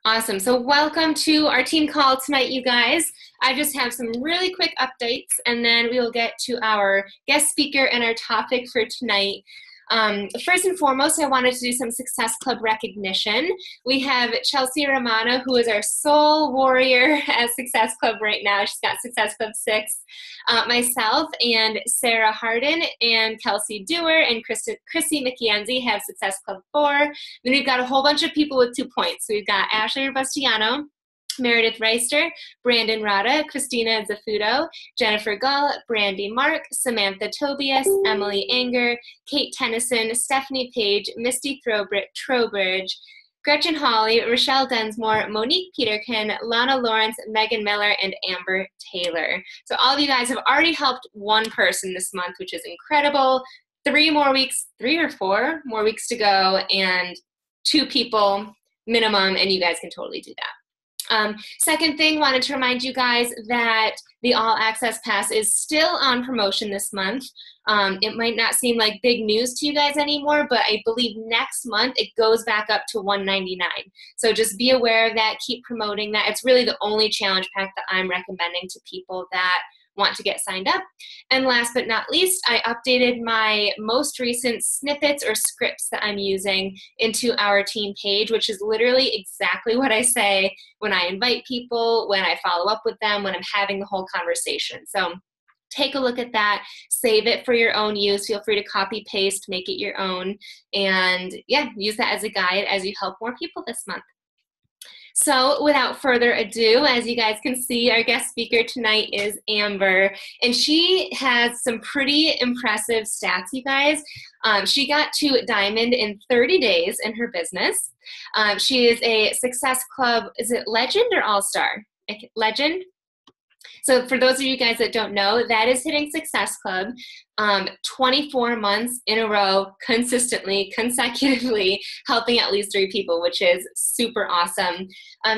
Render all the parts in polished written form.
Awesome. So welcome to our team call tonight, you guys. I just have some really quick updates, and then we will get to our guest speaker and our topic for tonight. First and foremost, I wanted to do some Success Club recognition. We have Chelsea Romano, who is our sole warrior at Success Club right now. She's got Success Club 6. Myself and Sarah Harden and Kelsey Dewar and Chrissy McKenzie have Success Club 4. Then we've got a whole bunch of people with 2 points. So we've got Ashley Robustiano, Meredith Reister, Brandon Rada, Christina Zafudo, Jennifer Gull, Brandy Mark, Samantha Tobias, Emily Anger, Kate Tennyson, Stephanie Page, Misty Trowbridge, Gretchen Hawley, Rochelle Densmore, Monique Peterkin, Lana Lawrence, Megan Miller, and Amber Taylor. So all of you guys have already helped one person this month, which is incredible. 3 or 4 more weeks to go, and 2 people minimum, and you guys can totally do that. Second thing, wanted to remind you guys that the All Access Pass is still on promotion this month. It might not seem like big news to you guys anymore, but I believe next month it goes back up to $199. So just be aware of that. Keep promoting that. It's really the only challenge pack that I'm recommending to people that want to get signed up. And last but not least, I updated my most recent snippets or scripts that I'm using into our team page, which is literally exactly what I say when I invite people, when I follow up with them, when I'm having the whole conversation. So take a look at that, save it for your own use. Feel free to copy, paste, make it your own, and yeah, use that as a guide as you help more people this month. So without further ado, as you guys can see, our guest speaker tonight is Amber, and she has some pretty impressive stats, you guys. She got to Diamond in 30 days in her business. She is a Success Club, is it Legend or All-Star? Legend? So for those of you guys that don't know, that is hitting Success Club 24 months in a row, consistently, consecutively, helping at least 3 people, which is super awesome.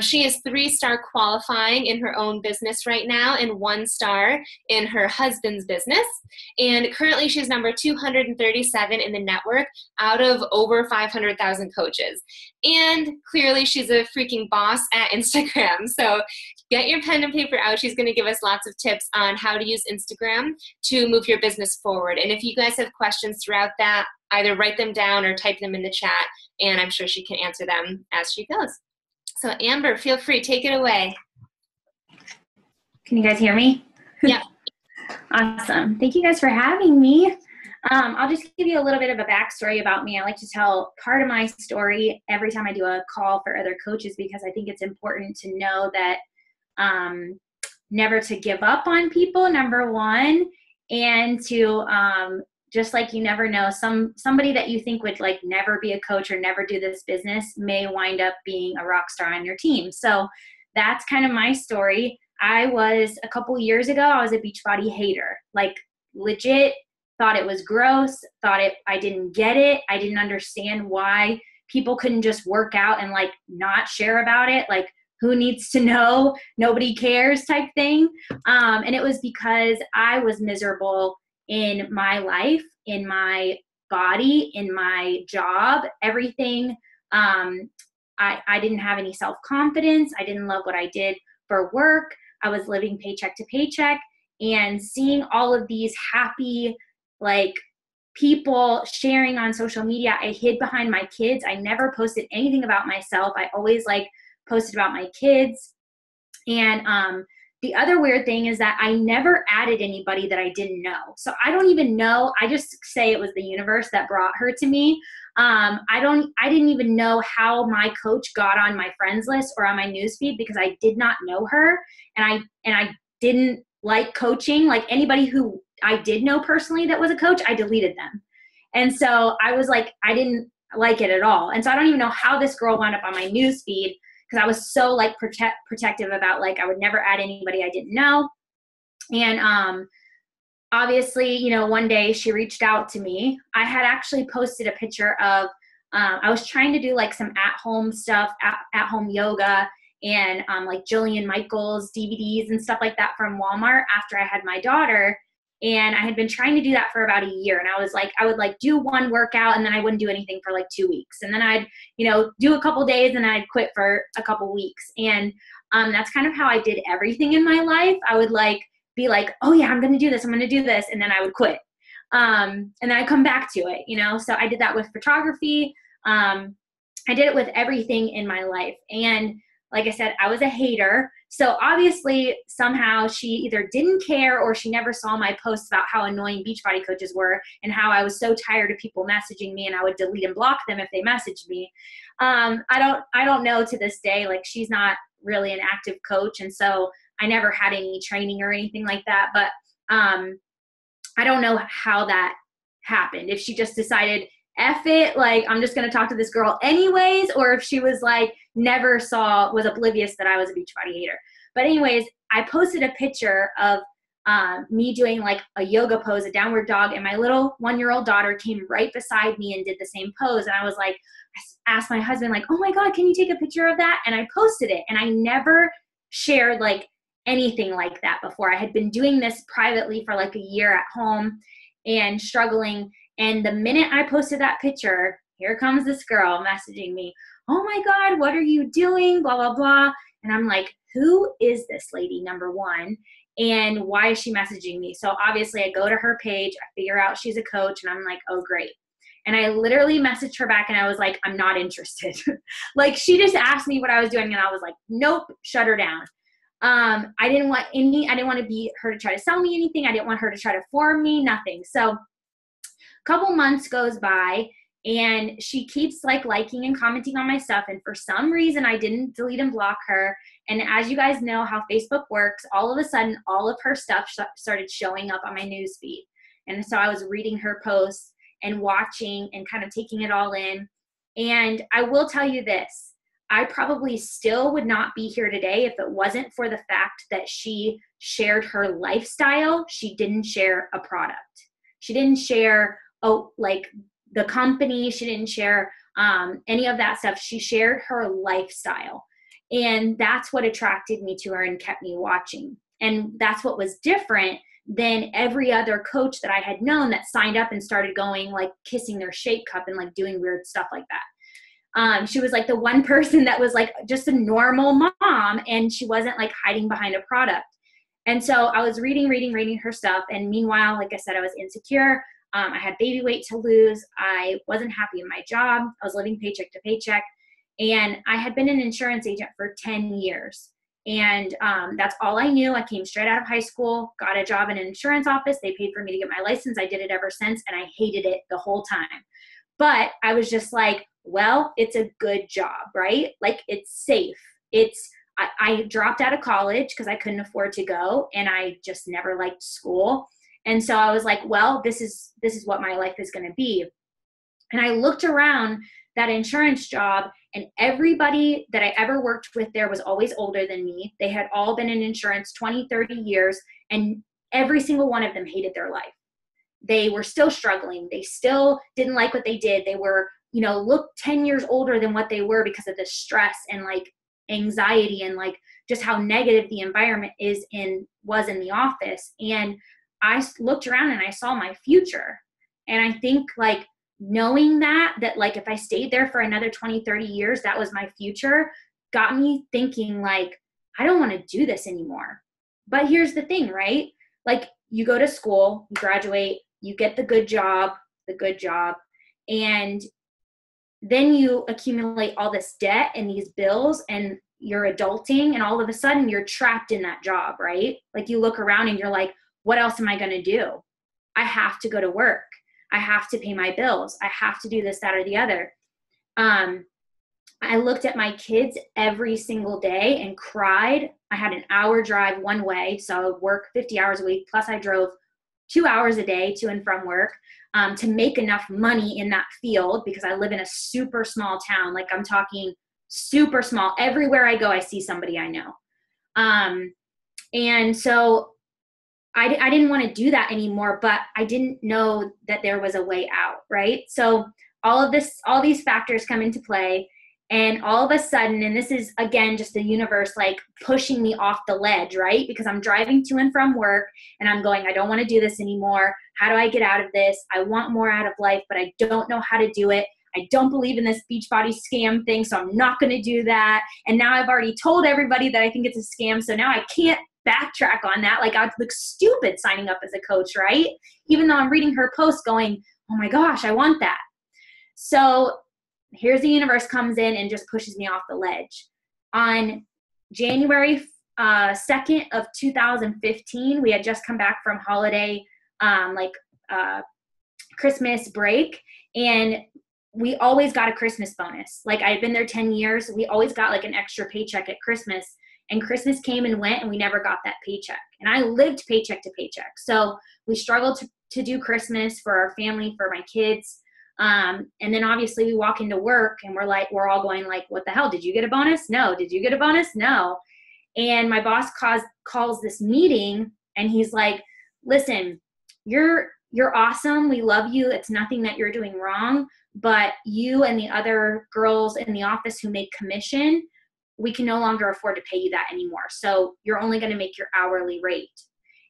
She is 3-star qualifying in her own business right now and 1 star in her husband's business. And currently she's number 237 in the network out of over 500,000 coaches. And clearly she's a freaking boss at Instagram. So get your pen and paper out. She's going to give us lots of tips on how to use Instagram to move your business forward. And if you guys have questions throughout that, either write them down or type them in the chat, and I'm sure she can answer them as she goes. So Amber, feel free, take it away. Can you guys hear me? Yeah. Awesome. Thank you guys for having me. I'll just give you a little bit of a backstory about me. I like to tell part of my story every time I do a call for other coaches, because I think it's important to know that never to give up on people, number one, and to just like you never know, somebody that you think would like never be a coach or never do this business may wind up being a rock star on your team. So that's kind of my story. I was a couple years ago, I was a Beachbody hater, like legit, thought it was gross, I didn't get it. I didn't understand why people couldn't just work out and like not share about it. Like, who needs to know? Nobody cares type thing. And it was because I was miserable in my life, in my body, in my job, everything. I didn't have any self-confidence. I didn't love what I did for work. I was living paycheck to paycheck, and seeing all of these happy, like, people sharing on social media. I hid behind my kids. I never posted anything about myself. I always posted about my kids. And the other weird thing is that I never added anybody that I didn't know. So I don't even know. I just say it was the universe that brought her to me. I didn't even know how my coach got on my friends list or on my newsfeed, because I did not know her, and I didn't like coaching. Like, anybody who I did know personally that was a coach, I deleted them. And so I was like, I didn't like it at all. And so I don't even know how this girl wound up on my newsfeed, because I was so like protective about, like, I would never add anybody I didn't know. And obviously, you know, one day she reached out to me. I had actually posted a picture of, I was trying to do like some at-home stuff, at-home yoga, and like Jillian Michaels DVDs and stuff like that from Walmart after I had my daughter. And I had been trying to do that for about a year. And I was like, I would like do one workout and then I wouldn't do anything for like 2 weeks. And then I'd, do a couple days and I'd quit for a couple weeks. And that's kind of how I did everything in my life. I would like be like, oh yeah, I'm going to do this. I'm going to do this. And then I would quit. And then I come back to it, so I did that with photography. I did it with everything in my life. And like I said, I was a hater. So obviously somehow she either didn't care or she never saw my posts about how annoying Beachbody coaches were and how I was so tired of people messaging me and I would delete and block them if they messaged me. I don't know to this day, like she's not really an active coach. And so I never had any training or anything like that. But I don't know how that happened. If she just decided, F it, like I'm just going to talk to this girl anyways, or if she was like was oblivious that I was a Beachbody hater. But anyways, I posted a picture of me doing like a yoga pose, a downward dog, and my little 1-year-old daughter came right beside me and did the same pose. And I was like, I asked my husband like, oh my God, can you take a picture of that? And I posted it. And I never shared like anything like that before. I had been doing this privately for like a year at home and struggling. And the minute I posted that picture, here comes this girl messaging me, oh my God, what are you doing? Blah, blah, blah. And I'm like, who is this lady, number one? And why is she messaging me? So obviously I go to her page, I figure out she's a coach, and I'm like, oh, great. And I literally messaged her back and I was like, I'm not interested. Like she just asked me what I was doing and I was like, nope, shut her down. I didn't want to be her to try to sell me anything. I didn't want her to try to form me, nothing. So couple months goes by and she keeps like liking and commenting on my stuff. And for some reason I didn't delete and block her. And as you guys know how Facebook works, all of a sudden, all of her stuff started showing up on my news feed. And so I was reading her posts and watching and kind of taking it all in. And I will tell you this, I probably still would not be here today if it wasn't for the fact that she shared her lifestyle. She didn't share a product. She didn't share like the company. She didn't share any of that stuff. She shared her lifestyle. And that's what attracted me to her and kept me watching. And that's what was different than every other coach that I had known that signed up and started going like kissing their shake cup and like doing weird stuff like that. She was like the one person that was like just a normal mom and she wasn't like hiding behind a product. And so I was reading her stuff. And meanwhile, like I said, I was insecure. I had baby weight to lose. I wasn't happy in my job. I was living paycheck to paycheck. And I had been an insurance agent for 10 years. And that's all I knew. I came straight out of high school, got a job in an insurance office. They paid for me to get my license. I did it ever since. And I hated it the whole time. But I was just like, well, it's a good job, right? Like it's safe. I dropped out of college because I couldn't afford to go. And I just never liked school. And so I was like, well, this is what my life is going to be. And I looked around that insurance job and everybody that I ever worked with there was always older than me. They had all been in insurance 20, 30 years, and every single one of them hated their life. They were still struggling. They still didn't like what they did. They were, looked 10 years older than what they were because of the stress and like anxiety and like just how negative the environment was in the office. And I looked around and I saw my future. And I think like knowing that like if I stayed there for another 20, 30 years, that was my future, got me thinking like, I don't want to do this anymore. But here's the thing, right? Like you go to school, you graduate, you get the good job, and then you accumulate all this debt and these bills and you're adulting and all of a sudden you're trapped in that job, right? Like you look around and you're like, what else am I going to do? I have to go to work. I have to pay my bills. I have to do this, that, or the other. I looked at my kids every single day and cried. I had an hour drive one way, so I would work 50 hours a week. Plus I drove 2 hours a day to and from work to make enough money in that field because I live in a super small town. Like I'm talking super small. Everywhere I go, I see somebody I know. And so I didn't want to do that anymore, but I didn't know that there was a way out, right? So all these factors come into play. And all of a sudden, and this is again just the universe like pushing me off the ledge, right? Because I'm driving to and from work and I'm going, I don't want to do this anymore. How do I get out of this? I want more out of life, but I don't know how to do it. I don't believe in this Beachbody scam thing, so I'm not going to do that. And now I've already told everybody that I think it's a scam, so now I can't backtrack on that. Like, I'd look stupid signing up as a coach, right? Even though I'm reading her post going, oh my gosh, I want that. So here's the universe comes in and just pushes me off the ledge. On January 2nd of 2015, we had just come back from holiday, Christmas break, and we always got a Christmas bonus. Like, I had been there 10 years. We always got like an extra paycheck at Christmas, and Christmas came and went and we never got that paycheck. And I lived paycheck to paycheck. So we struggled to do Christmas for our family, for my kids. And then obviously we walk into work and we're all going like, what the hell? Did you get a bonus? No. Did you get a bonus? No. And my boss calls this meeting and he's like, listen, you're awesome. We love you. It's nothing that you're doing wrong, but you and the other girls in the office who make commission, we can no longer afford to pay you that anymore. So you're only going to make your hourly rate.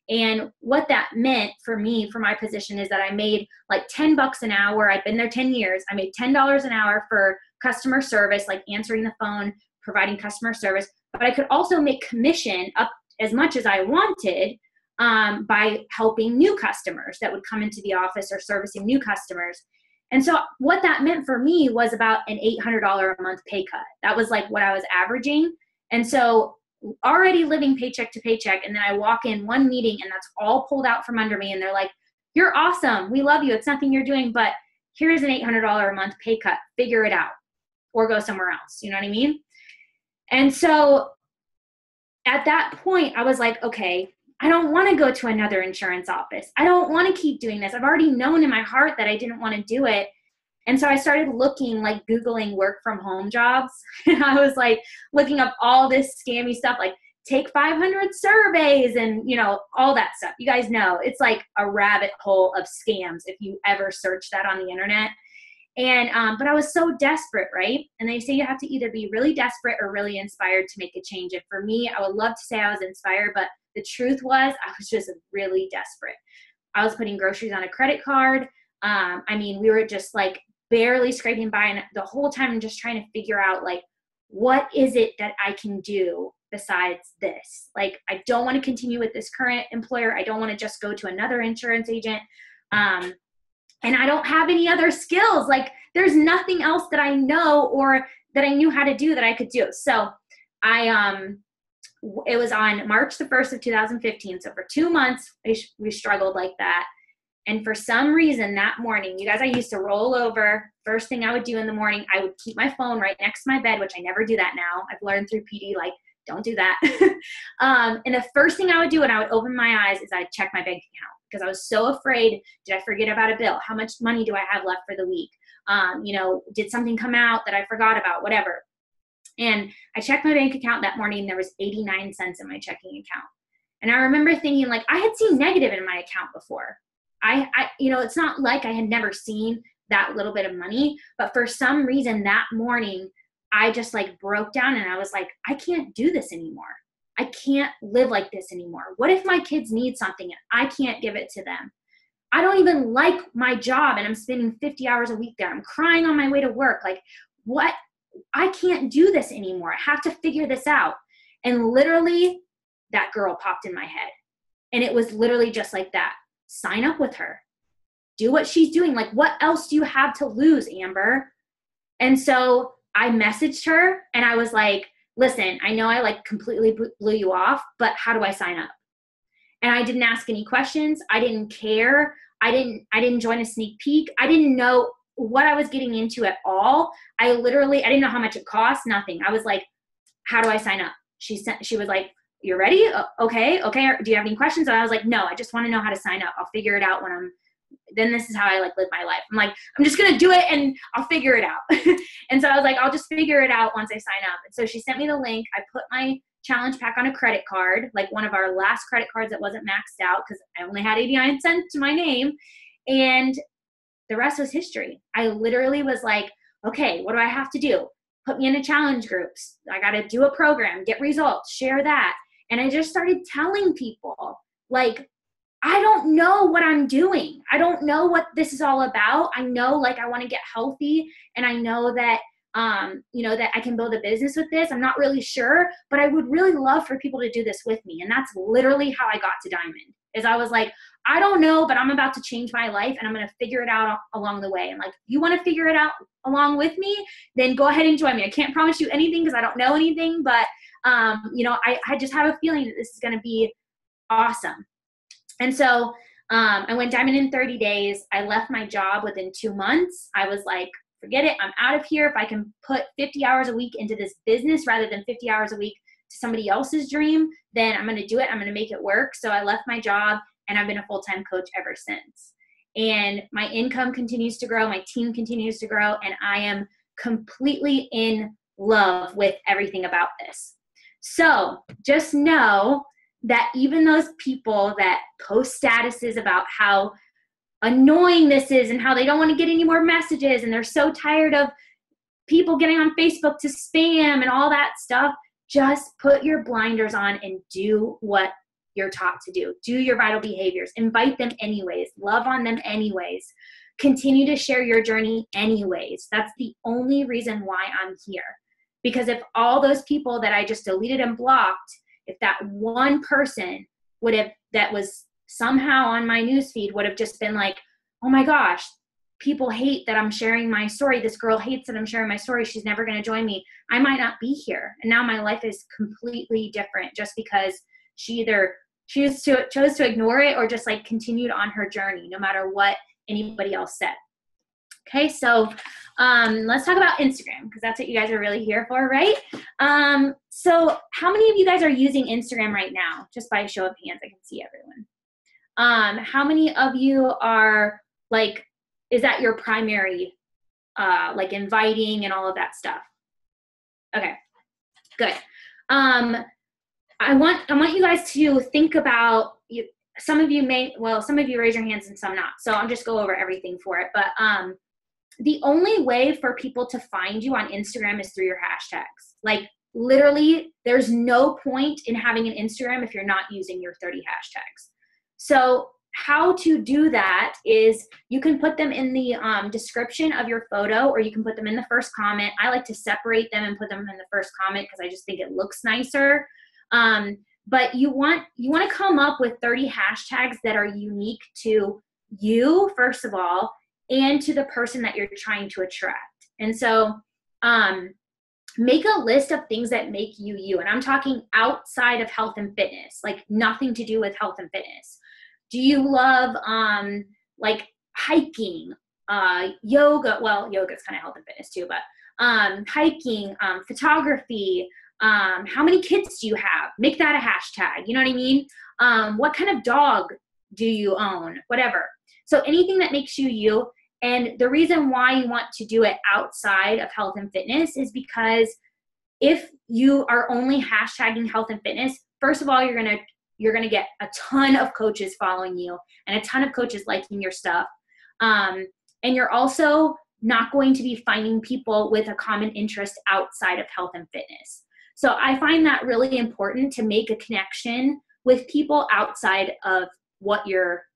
And what that meant for me, for my position, is that I made like $10 an hour. I'd been there 10 years. I made $10 an hour for customer service, like answering the phone, providing customer service. But I could also make commission up as much as I wanted by helping new customers that would come into the office or servicing new customers. And so what that meant for me was about an $800 a month pay cut. That was like what I was averaging. And so already living paycheck to paycheck, and then I walk in one meeting and that's all pulled out from under me, and they're like, you're awesome, we love you, it's nothing you're doing, but here's an $800 a month pay cut, figure it out or go somewhere else. You know what I mean? And so at that point I was like, okay, I don't want to go to another insurance office. I don't want to keep doing this. I've already known in my heart that I didn't want to do it. And so I started looking, like Googling work from home jobs. And I was like looking up all this scammy stuff, like take 500 surveys and, you know, all that stuff. You guys know it's like a rabbit hole of scams if you ever search that on the internet. And, but I was so desperate, right? And they say you have to either be really desperate or really inspired to make a change. And for me, I would love to say I was inspired, but the truth was I was just really desperate. I was putting groceries on a credit card. I mean, we were just like barely scraping by, and the whole time I'm just trying to figure out like, what is it that I can do besides this? Like, I don't want to continue with this current employer. I don't want to just go to another insurance agent. And I don't have any other skills. Like, there's nothing else that I know or that I knew how to do that I could do. So it was on March the 1st of 2015. So for 2 months, we struggled like that. And for some reason that morning, you guys, I used to roll over. First thing I would do in the morning, I would keep my phone right next to my bed, which I never do that now. I've learned through PD, like, don't do that. And the first thing I would do when I would open my eyes is I'd check my bank account, because I was so afraid. Did I forget about a bill? How much money do I have left for the week? You know, did something come out that I forgot about? Whatever. And I checked my bank account that morning. There was 89 cents in my checking account. And I remember thinking, like, I had seen negative in my account before. You know, it's not like I had never seen that little bit of money, but for some reason that morning, I just like broke down and I was like, I can't do this anymore. I can't live like this anymore. What if my kids need something and I can't give it to them? I don't even like my job and I'm spending 50 hours a week there. I'm crying on my way to work. Like, what? I can't do this anymore. I have to figure this out. And literally that girl popped in my head. And it was literally just like that. Sign up with her. Do what she's doing. Like, what else do you have to lose, Amber? And so I messaged her and I was like, listen, I know I like completely blew you off, but how do I sign up? And I didn't ask any questions. I didn't care. I didn't join a sneak peek. I didn't know what I was getting into at all. I didn't know how much it cost, nothing. I was like, how do I sign up? She was like, you're ready? Okay. Do you have any questions? And I was like, no, I just want to know how to sign up. I'll figure it out then this is how I like live my life. I'm like, I'm just going to do it and I'll figure it out. And so I was like, I'll just figure it out once I sign up. And so she sent me the link. I put my challenge pack on a credit card, like one of our last credit cards that wasn't maxed out because I only had 89 cents to my name. And the rest was history. I literally was like, okay, what do I have to do? put me into challenge groups. I got to do a program, get results, share that. And I just started telling people, like, I don't know what I'm doing. I don't know what this is all about. I know, like, I want to get healthy, and I know that, that I can build a business with this. I'm not really sure, but I would really love for people to do this with me. And that's literally how I got to Diamond, is I was like, I don't know, but I'm about to change my life, and I'm going to figure it out along the way. And like, if you want to figure it out along with me, then go ahead and join me. I can't promise you anything because I don't know anything, but, I just have a feeling that this is going to be awesome. And so I went Diamond in 30 days. I left my job within 2 months. I was like, forget it. I'm out of here. If I can put 50 hours a week into this business rather than 50 hours a week to somebody else's dream, then I'm going to do it. I'm going to make it work. So I left my job, and I've been a full-time coach ever since. And my income continues to grow. My team continues to grow. And I am completely in love with everything about this. So just know that even those people that post statuses about how annoying this is and how they don't want to get any more messages and they're so tired of people getting on Facebook to spam and all that stuff, just put your blinders on and do what you're taught to do. Do your vital behaviors. Invite them anyways. Love on them anyways. Continue to share your journey anyways. That's the only reason why I'm here. Because if all those people that I just deleted and blocked, if that one person that was somehow on my newsfeed would have just been like, oh my gosh, people hate that I'm sharing my story. This girl hates that I'm sharing my story. She's never going to join me. I might not be here. And now my life is completely different just because she either chose to ignore it or just like continued on her journey, no matter what anybody else said. Okay, so let's talk about Instagram, because that's what you guys are really here for, right? So how many of you guys are using Instagram right now? Just by a show of hands, I can see everyone. How many of you are like, is that your primary, like inviting and all of that stuff? Okay, good. I want you guys to think about, some of you raise your hands and some not. So I'll just go over everything for it. But the only way for people to find you on Instagram is through your hashtags. Like literally, there's no point in having an Instagram if you're not using your 30 hashtags. So how to do that is you can put them in the description of your photo, or you can put them in the first comment. I like to separate them and put them in the first comment because I just think it looks nicer. But you want to come up with 30 hashtags that are unique to you, first of all, and to the person that you're trying to attract. And so make a list of things that make you you. And I'm talking outside of health and fitness, like nothing to do with health and fitness. Do you love like hiking, yoga? Well, yoga is kind of health and fitness too, but hiking, photography. How many kids do you have? Make that a hashtag. You know what I mean? What kind of dog do you own? Whatever. So anything that makes you you. And the reason why you want to do it outside of health and fitness is because if you are only hashtagging health and fitness, first of all, you're gonna get a ton of coaches following you and a ton of coaches liking your stuff. And you're also not going to be finding people with a common interest outside of health and fitness. So I find that really important to make a connection with people outside of what you're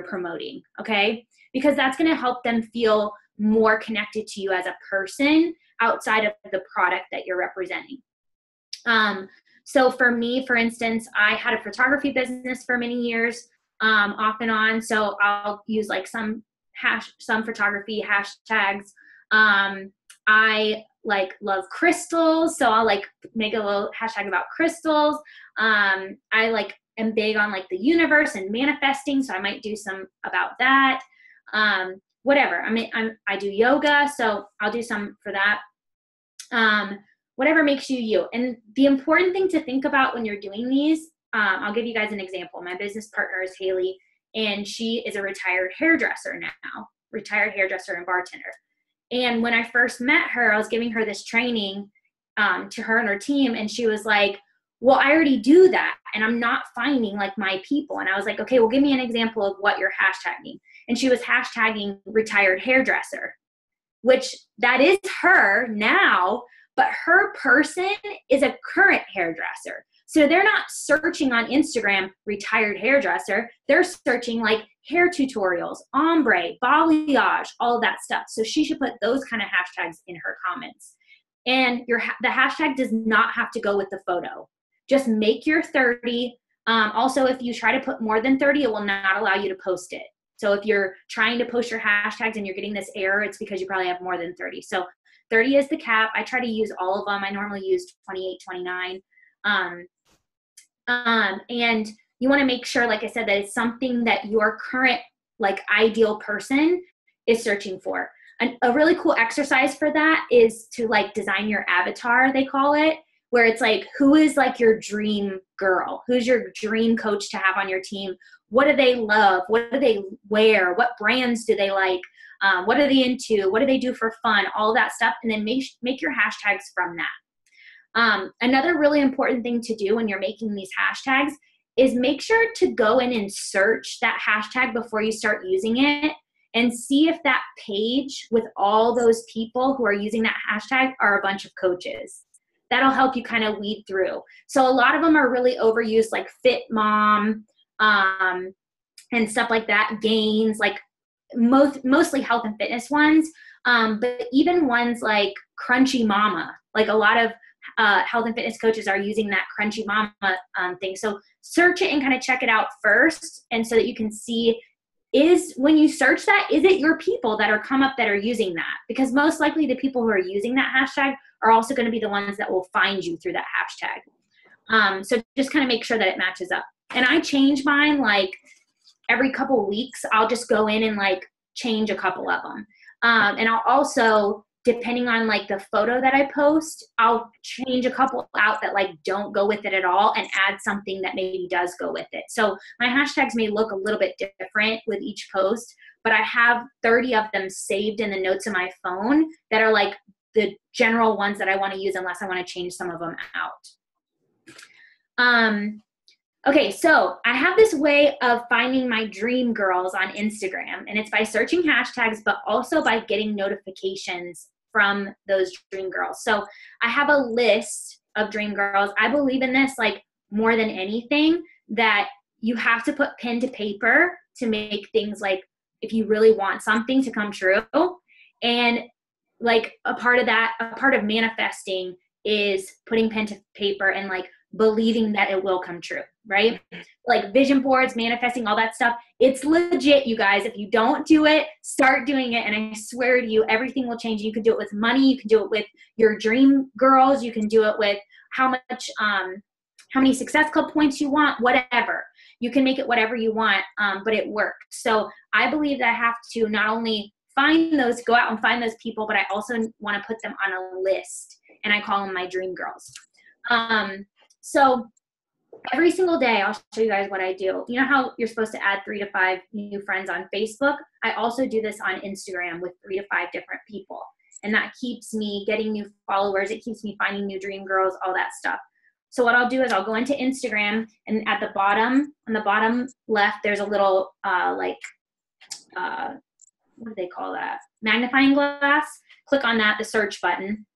promoting, okay? Because that's going to help them feel more connected to you as a person outside of the product that you're representing. So for me, for instance, I had a photography business for many years, off and on. So I'll use like some photography hashtags. I like love crystals, so I'll like make a little hashtag about crystals. I like am big on like the universe and manifesting, so I might do some about that. Whatever. I mean, I do yoga, so I'll do some for that. Whatever makes you you. And the important thing to think about when you're doing these, I'll give you guys an example. My business partner is Haley, and she is a retired hairdresser and bartender. And when I first met her, I was giving her this training to her and her team, and she was like, well, I already do that, and I'm not finding like my people. And I was like, okay, well, give me an example of what you're hashtagging. And she was hashtagging retired hairdresser. which that is her now, but her person is a current hairdresser. So they're not searching on Instagram, retired hairdresser. They're searching like hair tutorials, ombre, balayage, all of that stuff. So she should put those kind of hashtags in her comments. And the hashtag does not have to go with the photo. Just make your 30. Also, if you try to put more than 30, it will not allow you to post it. So if you're trying to post your hashtags and you're getting this error, it's because you probably have more than 30. So 30 is the cap. I try to use all of them. I normally use 28, 29. And you want to make sure, like I said, that it's something that your current like ideal person is searching for. A really cool exercise for that is to like design your avatar, they call it, where it's like, who is like your dream girl? Who's your dream coach to have on your team? What do they love? What do they wear? What brands do they like? What are they into? What do they do for fun? All that stuff. And then make your hashtags from that. Another really important thing to do when you're making these hashtags is make sure to go in and search that hashtag before you start using it and see if that page with all those people who are using that hashtag are a bunch of coaches. That'll help you kind of weed through. So a lot of them are really overused, like Fit Mom and stuff like that, Gains, like mostly health and fitness ones. But even ones like Crunchy Mama, like a lot of health and fitness coaches are using that Crunchy Mama thing. So search it and kind of check it out first, and so that you can see, when you search that, is it your people that are come up that are using that? Because most likely the people who are using that hashtag are also going to be the ones that will find you through that hashtag. So just kind of make sure that it matches up. And I change mine like every couple of weeks. I'll just go in and like change a couple of them. And I'll also, depending on like the photo that I post, I'll change a couple out that like don't go with it at all and add something that maybe does go with it. So my hashtags may look a little bit different with each post, but I have 30 of them saved in the notes of my phone that are like the general ones that I want to use unless I want to change some of them out. Okay, so I have this way of finding my dream girls on Instagram, and it's by searching hashtags, but also by getting notifications from those dream girls. So I have a list of dream girls. I believe in this like more than anything, that you have to put pen to paper to make things like, if you really want something to come true. And like a part of manifesting is putting pen to paper and like believing that it will come true, right? Like vision boards, manifesting, all that stuff. It's legit, you guys. If you don't do it, start doing it. And I swear to you, everything will change. You can do it with money. You can do it with your dream girls. You can do it with how many Success Club points you want, whatever. You can make it whatever you want, but it works. So I believe that I have to not only go out and find those people, but I also want to put them on a list, and I call them my dream girls. So every single day, I'll show you guys what I do. You know how you're supposed to add 3 to 5 new friends on Facebook? I also do this on Instagram with 3 to 5 different people. And that keeps me getting new followers. It keeps me finding new dream girls, all that stuff. So what I'll do is I'll go into Instagram, and at the bottom, on the bottom left, there's a little what do they call that? Magnifying glass. Click on that, the search button.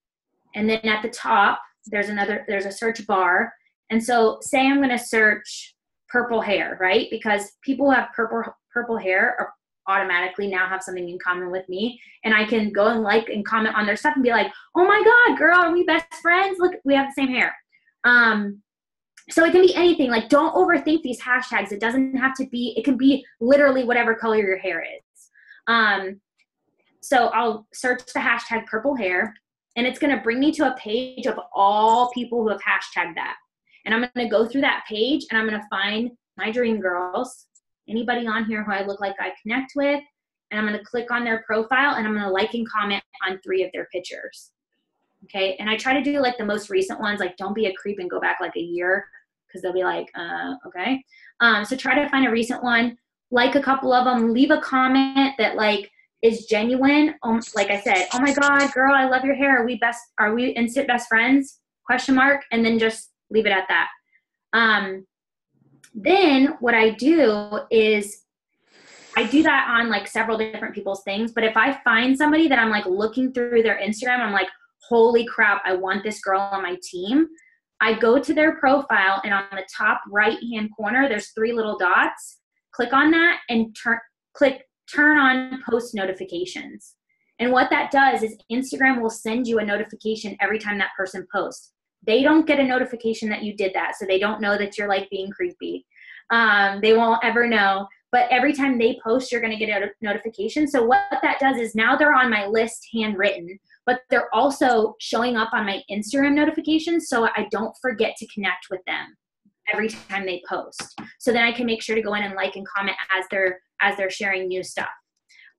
And then at the top, there's a search bar. And so say I'm going to search purple hair, right? Because people who have purple hair are automatically now have something in common with me. And I can go and like and comment on their stuff and be like, oh my God, girl, are we best friends? Look, we have the same hair. So it can be anything. Like, don't overthink these hashtags. It doesn't have to be, it can be literally whatever color your hair is. So I'll search the hashtag purple hair, and it's going to bring me to a page of all people who have hashtagged that. And I'm going to go through that page, and I'm going to find my dream girls, anybody on here who I look like I connect with, and I'm going to click on their profile, and I'm going to like and comment on 3 of their pictures. Okay, and I try to do like the most recent ones, like don't be a creep and go back like a year, because they'll be like, okay. So try to find a recent one, like a couple of them, leave a comment that like is genuine. Like I said, oh my God, girl, I love your hair. Are we instant best friends? ? And then just leave it at that. Then what I do is I do that on like several different people's things. But if I find somebody that I'm like looking through their Instagram, I'm like, holy crap, I want this girl on my team. I go to their profile, and on the top right-hand corner, there's 3 little dots. Click on that and click turn on post notifications. And what that does is Instagram will send you a notification every time that person posts. They don't get a notification that you did that, so they don't know that you're like being creepy. They won't ever know. But every time they post, you're going to get a notification. So what that does is now they're on my list handwritten, but they're also showing up on my Instagram notifications, so I don't forget to connect with them every time they post. So then I can make sure to go in and like and comment as they're sharing new stuff.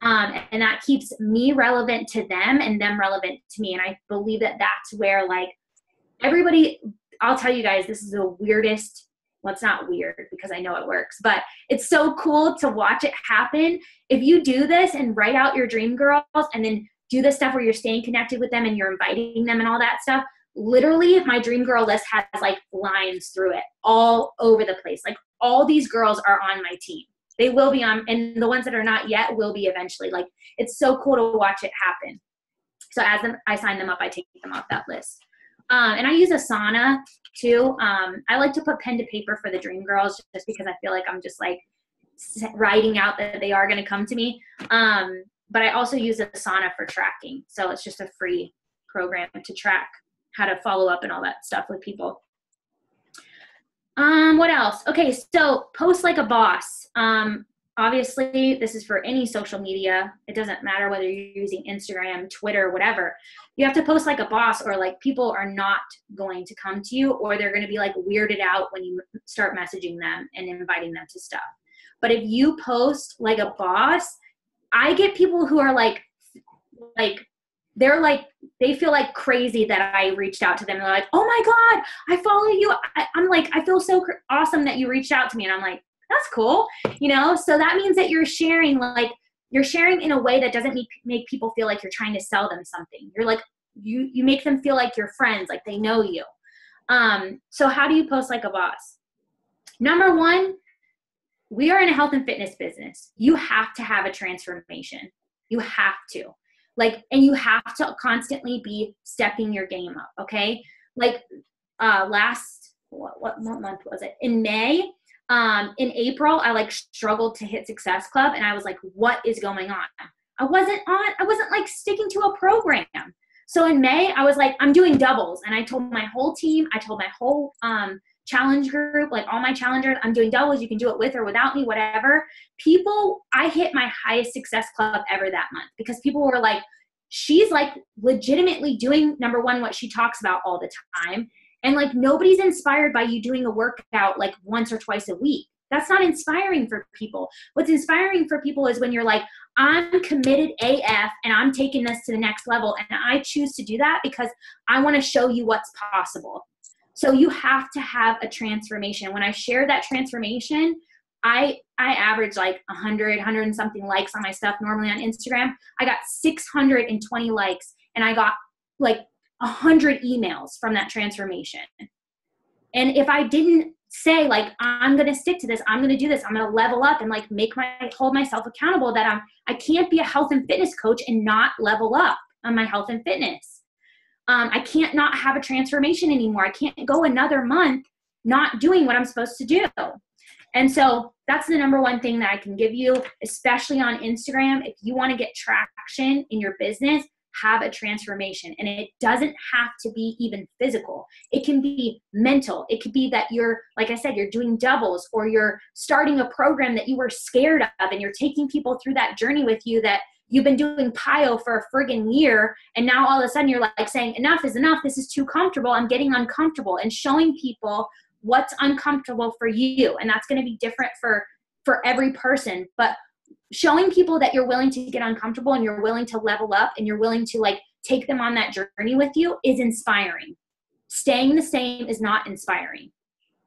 And that keeps me relevant to them and them relevant to me. And I believe that that's where like everybody, I'll tell you guys, this is the weirdest. Well, it's not weird because I know it works, but it's so cool to watch it happen. If you do this and write out your dream girls and then do the stuff where you're staying connected with them and you're inviting them and all that stuff, literally my dream girl list has like lines through it all over the place. Like all these girls are on my team. They will be on, and the ones that are not yet will be eventually. Like it's so cool to watch it happen. So as I sign them up, I take them off that list. And I use Asana too. I like to put pen to paper for the dream girls just because I feel like I'm just like writing out that they are going to come to me. But I also use Asana for tracking. So it's just a free program to track how to follow up and all that stuff with people. What else? Okay, so post like a boss. Obviously, this is for any social media. It doesn't matter whether you're using Instagram, Twitter, whatever. You have to post like a boss, or like people are not going to come to you, or they're going to be like weirded out when you start messaging them and inviting them to stuff. But if you post like a boss, I get people who are like they're like, they feel like crazy that I reached out to them. They're like, oh my God, I follow you. I'm like, I feel so awesome that you reached out to me. And I'm like, that's cool. You know, so that means that you're sharing in a way that doesn't make people feel like you're trying to sell them something. You're like, you make them feel like you're friends, like they know you. So how do you post like a boss? Number one, we are in a health and fitness business. You have to have a transformation. You have to. Like, and you have to constantly be stepping your game up, okay? Like what month was it? In May, in April, I like struggled to hit Success Club, and I was like, what is going on? I wasn't like sticking to a program. So in May, I was like, I'm doing doubles. And I told my whole team, I told my whole challenge group, like all my challengers, I'm doing doubles. You can do it with or without me, whatever. I hit my highest Success Club ever that month because people were like, she's like legitimately doing, number one, what she talks about all the time. And like nobody's inspired by you doing a workout like once or twice a week. That's not inspiring for people. What's inspiring for people is when you're like, I'm committed AF and I'm taking this to the next level. And I choose to do that because I want to show you what's possible. So you have to have a transformation. When I share that transformation, I average like 100 and something likes on my stuff normally on Instagram. I got 620 likes and I got like 100 emails from that transformation. And if I didn't say like, I'm going to stick to this, I'm going to do this, I'm going to level up and like hold myself accountable that I can't be a health and fitness coach and not level up on my health and fitness. I can't not have a transformation anymore. I can't go another month not doing what I'm supposed to do. And so that's the number one thing that I can give you, especially on Instagram. If you want to get traction in your business, have a transformation. And it doesn't have to be even physical. It can be mental. It could be that you're, like I said, you're doing doubles, or you're starting a program that you were scared of and you're taking people through that journey with you that you've been doing PIO for a friggin' year. And now all of a sudden you're like saying, enough is enough. This is too comfortable. I'm getting uncomfortable, and showing people what's uncomfortable for you. And that's going to be different for every person, but showing people that you're willing to get uncomfortable and you're willing to level up and you're willing to like take them on that journey with you is inspiring. Staying the same is not inspiring.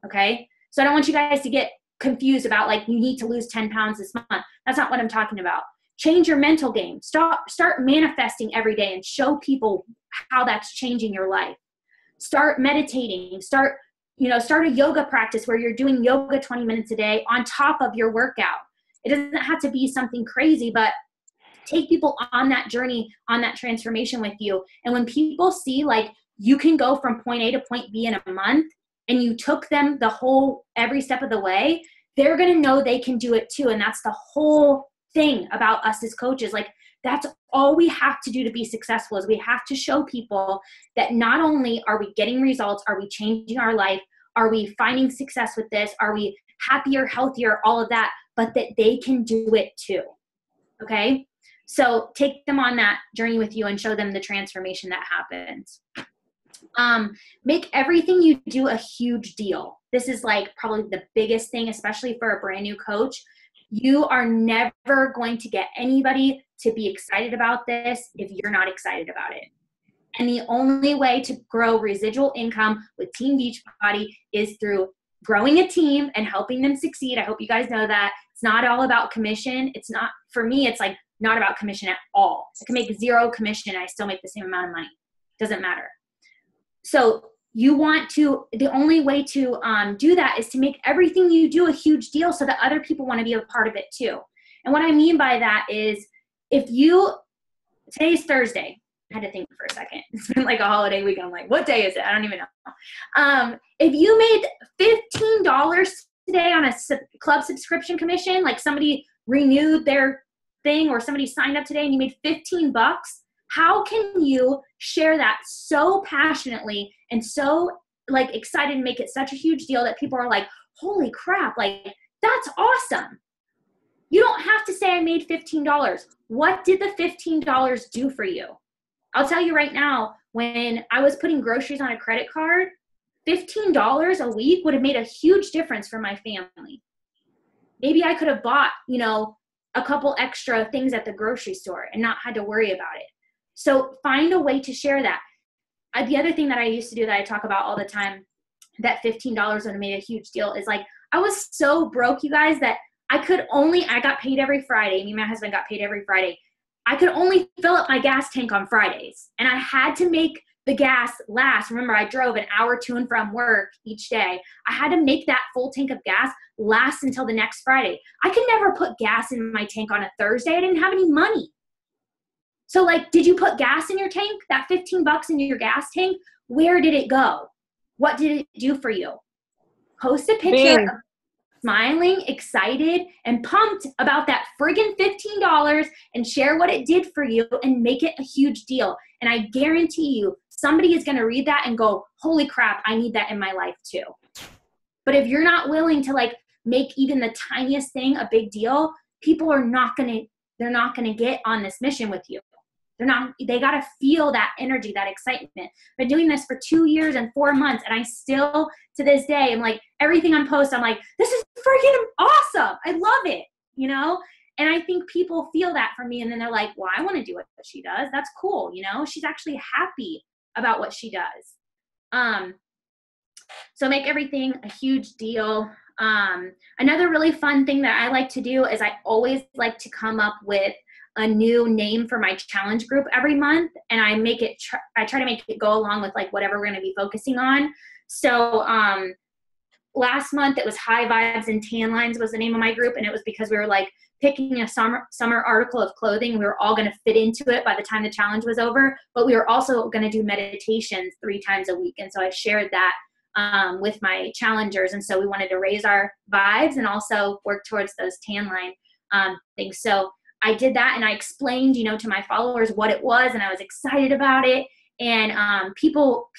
Okay. So I don't want you guys to get confused about like, you need to lose 10 pounds this month. That's not what I'm talking about. Change your mental game. Start manifesting every day and show people how that's changing your life. Start meditating. Start a yoga practice where you're doing yoga 20 minutes a day on top of your workout. It doesn't have to be something crazy, but take people on that journey, on that transformation with you. And when people see like you can go from point A to point B in a month, and you took them every step of the way, they're going to know they can do it too. And that's the whole thing about us as coaches. Like, that's all we have to do to be successful, is we have to show people that not only are we getting results, are we changing our life, are we finding success with this, are we happier, healthier, all of that, but that they can do it too. Okay? So take them on that journey with you and show them the transformation that happens. Make everything you do a huge deal. This is like probably the biggest thing, especially for a brand new coach. You are never going to get anybody to be excited about this if you're not excited about it. And the only way to grow residual income with Team Beachbody is through growing a team and helping them succeed. I hope you guys know that. It's not all about commission. It's not, for me, it's like not about commission at all. I can make 0 commission and I still make the same amount of money. Doesn't matter. So you want to, the only way to do that is to make everything you do a huge deal so that other people want to be a part of it too. And what I mean by that is, today's Thursday. I had to think for a second. It's been like a holiday week. I'm like, what day is it? I don't even know. If you made $15 today on a club subscription commission, like somebody renewed their thing or somebody signed up today and you made $15, how can you share that so passionately and so like excited and make it such a huge deal that people are like, holy crap, like that's awesome. You don't have to say I made $15. What did the $15 do for you? I'll tell you right now, when I was putting groceries on a credit card, $15 a week would have made a huge difference for my family. Maybe I could have bought, a couple extra things at the grocery store and not had to worry about it. So find a way to share that. The other thing that I used to do that I talk about all the time, that $15 would have made a huge deal, is like, I was so broke, you guys, that I got paid every Friday. Me and my husband got paid every Friday. I could only fill up my gas tank on Fridays. And I had to make the gas last. Remember, I drove an hour to and from work each day. I had to make that full tank of gas last until the next Friday. I could never put gas in my tank on a Thursday. I didn't have any money. So like, did you put gas in your tank? That $15 in your gas tank, where did it go? What did it do for you? Post a picture of smiling, excited, and pumped about that friggin' $15 and share what it did for you and make it a huge deal. And I guarantee you, somebody is going to read that and go, holy crap, I need that in my life too. But if you're not willing to like make even the tiniest thing a big deal, people are not going to get on this mission with you. They got to feel that energy, that excitement. I've been doing this for 2 years and 4 months, and I still, to this day, I'm like, everything on post, I'm like, this is freaking awesome. I love it, And I think people feel that from me, and then they're like, well, I want to do what she does. That's cool, She's actually happy about what she does. So make everything a huge deal. Another really fun thing that I like to do is I always like to come up with a new name for my challenge group every month, and I try to make it go along with like whatever we're going to be focusing on. So last month it was High Vibes and Tan Lines was the name of my group, and it was because we were like picking a summer article of clothing. We were all going to fit into it by the time the challenge was over, but we were also going to do meditations 3 times a week, and so I shared that with my challengers, and so we wanted to raise our vibes and also work towards those tan line things. So I did that, and I explained, to my followers what it was, and I was excited about it. And people,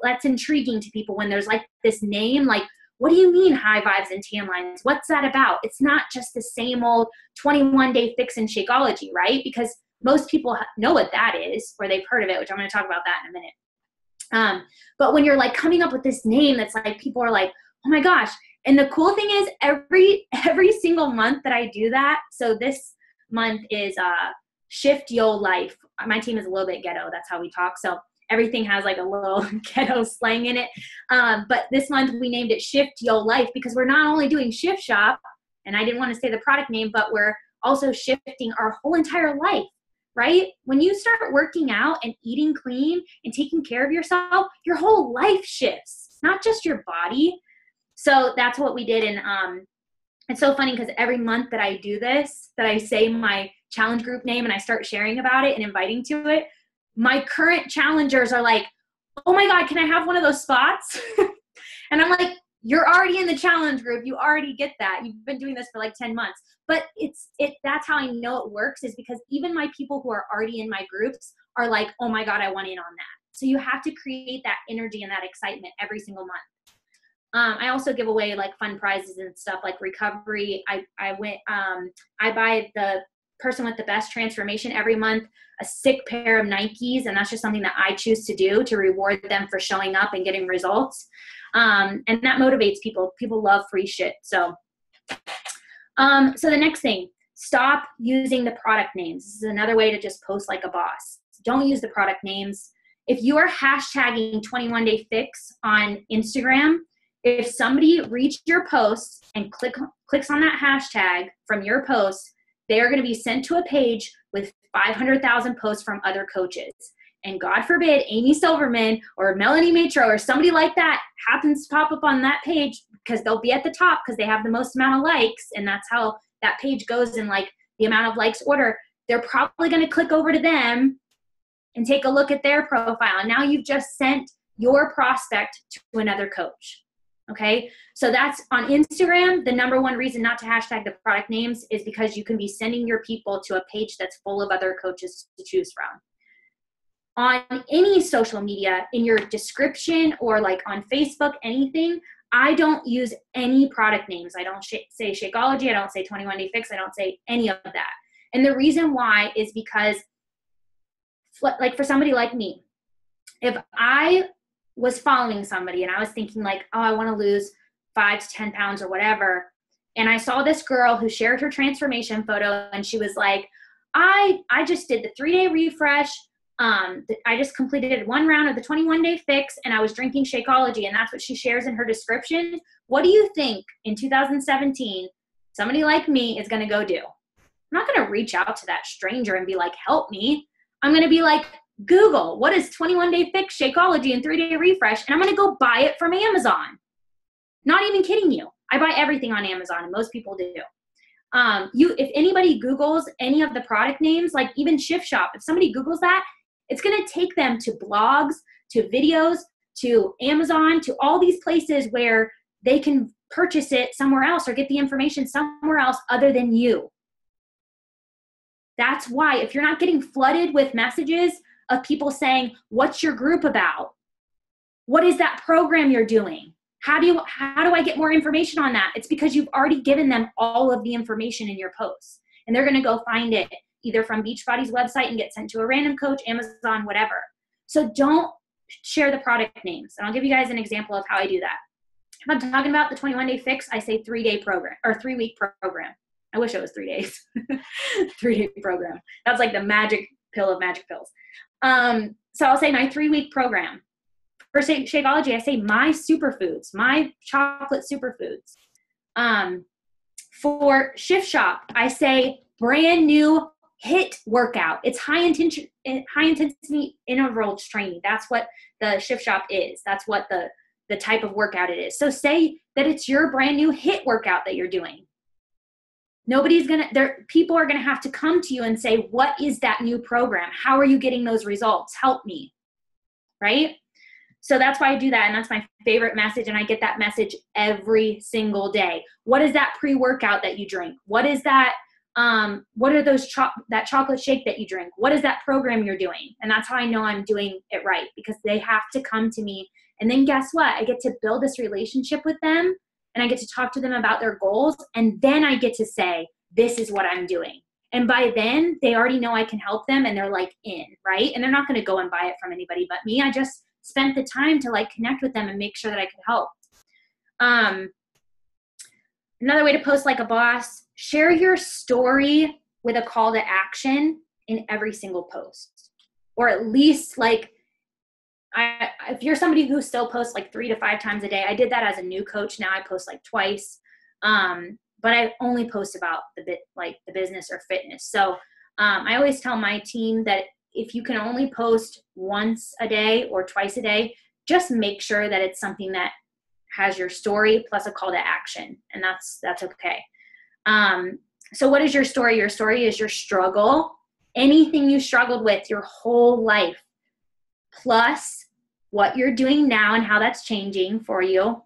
that's intriguing to people when there's like this name, like, what do you mean High Vibes and Tan Lines? What's that about? It's not just the same old 21-day fix and Shakeology, right? Because most people know what that is, or they've heard of it, which I'm going to talk about that in a minute. But when you're like coming up with this name that's like, people are like, oh my gosh. And the cool thing is every single month that I do that. So this month is Shift Yo Life. My team is a little bit ghetto. That's how we talk. So everything has like a little ghetto slang in it. But this month we named it Shift Yo Life because we're not only doing Shift Shop, and I didn't want to say the product name, but we're also shifting our whole entire life, right? When you start working out and eating clean and taking care of yourself, your whole life shifts, not just your body. So that's what we did. And It's so funny because every month that I do this, that I say my challenge group name and I start sharing about it and inviting to it, my current challengers are like, oh my God, can I have one of those spots? And I'm like, you're already in the challenge group. You already get that. You've been doing this for like 10 months. But that's how I know it works, is because even my people who are already in my groups are like, oh my God, I want in on that. So you have to create that energy and that excitement every single month. I also give away like fun prizes and stuff like recovery. I buy the person with the best transformation every month a sick pair of Nikes, and that's just something that I choose to do to reward them for showing up and getting results. And that motivates people. People love free shit. So the next thing, stop using the product names. This is another way to just post like a boss. Don't use the product names. If you are hashtagging 21 Day Fix on Instagram, if somebody reads your post and clicks on that hashtag from your post, they are going to be sent to a page with 500,000 posts from other coaches. And God forbid Amy Silverman or Melanie Matro or somebody like that happens to pop up on that page, because they'll be at the top because they have the most amount of likes. And that's how that page goes in like the amount of likes order. They're probably going to click over to them and take a look at their profile. And now you've just sent your prospect to another coach. Okay, so that's on Instagram. The number one reason not to hashtag the product names is because you can be sending your people to a page that's full of other coaches to choose from. On any social media, in your description or like on Facebook, anything, I don't use any product names. I don't say Shakeology. I don't say 21 Day Fix. I don't say any of that. And the reason why is because, like, for somebody like me, if I was following somebody and I was thinking like, oh, I want to lose 5 to 10 pounds or whatever, and I saw this girl who shared her transformation photo and she was like, I just did the 3-day refresh. I just completed 1 round of the 21 Day Fix and I was drinking Shakeology, and that's what she shares in her description. What do you think in 2017 somebody like me is going to go do? I'm not going to reach out to that stranger and be like, help me. I'm going to be like, Google, what is 21 Day Fix, Shakeology, and 3-day refresh? And I'm going to go buy it from Amazon. Not even kidding you. I buy everything on Amazon, and most people do. If anybody Googles any of the product names, like even Shift Shop, if somebody Googles that, it's going to take them to blogs, to videos, to Amazon, to all these places where they can purchase it somewhere else or get the information somewhere else other than you. That's why if you're not getting flooded with messages of people saying, what's your group about? What is that program you're doing? How do I get more information on that? It's because you've already given them all of the information in your posts, and they're going to go find it either from Beachbody's website and get sent to a random coach, Amazon, whatever. So don't share the product names. And I'll give you guys an example of how I do that. If I'm talking about the 21 Day Fix, I say 3-day program or 3-week program. I wish it was 3 days. 3-day program. That's like the magic pill of magic pills. So I'll say my 3-week program. For Shakeology, I say my superfoods, my chocolate superfoods. For Shift Shop, I say brand new HIIT workout. It's high intensity interval training. That's what the Shift Shop is. That's what the type of workout it is. So say that it's your brand new HIIT workout that you're doing. People are going to have to come to you and say, what is that new program? How are you getting those results? Help me. Right? So that's why I do that. And that's my favorite message. And I get that message every single day. What is that pre-workout that you drink? What is that? What are those that chocolate shake that you drink? What is that program you're doing? And that's how I know I'm doing it right, because they have to come to me. And then guess what? I get to build this relationship with them, and I get to talk to them about their goals. And then I get to say, this is what I'm doing. And by then they already know I can help them, and they're like in, right? And they're not going to go and buy it from anybody but me. I just spent the time to like connect with them and make sure that I could help. Another way to post like a boss, share your story with a call to action in every single post. Or at least like, if you're somebody who still posts like 3 to 5 times a day, I did that as a new coach. Now I post like twice. But I only post about the business or fitness. So I always tell my team that if you can only post once a day or twice a day, just make sure that it's something that has your story plus a call to action. And that's okay. So what is your story? Your story is your struggle, anything you struggled with your whole life, plus what you're doing now and how that's changing for you,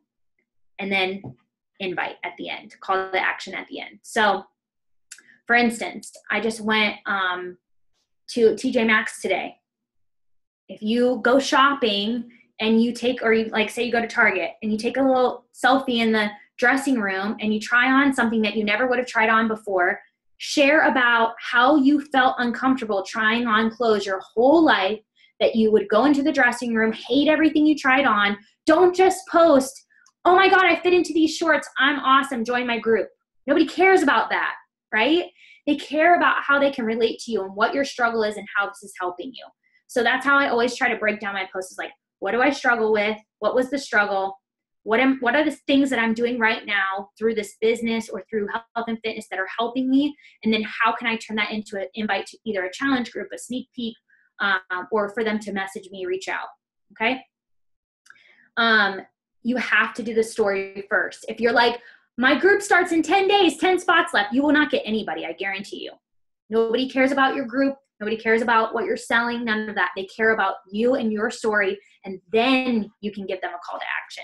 and then invite at the end, call to action at the end. So for instance, I just went to TJ Maxx today. If you go shopping and you take, or you, like say you go to Target and you take a little selfie in the dressing room and you try on something that you never would have tried on before, share about how you felt uncomfortable trying on clothes your whole life, that you would go into the dressing room, hate everything you tried on. Don't just post, oh my God, I fit into these shorts, I'm awesome, join my group. Nobody cares about that, right? They care about how they can relate to you and what your struggle is and how this is helping you. So that's how I always try to break down my posts, is like, what do I struggle with? What was the struggle? What are the things that I'm doing right now through this business or through health and fitness that are helping me? And then how can I turn that into an invite to either a challenge group, a sneak peek, or for them to message me, reach out, okay? You have to do the story first. If you're like, my group starts in 10 days, 10 spots left, you will not get anybody, I guarantee you. Nobody cares about your group. Nobody cares about what you're selling, none of that. They care about you and your story, and then you can give them a call to action.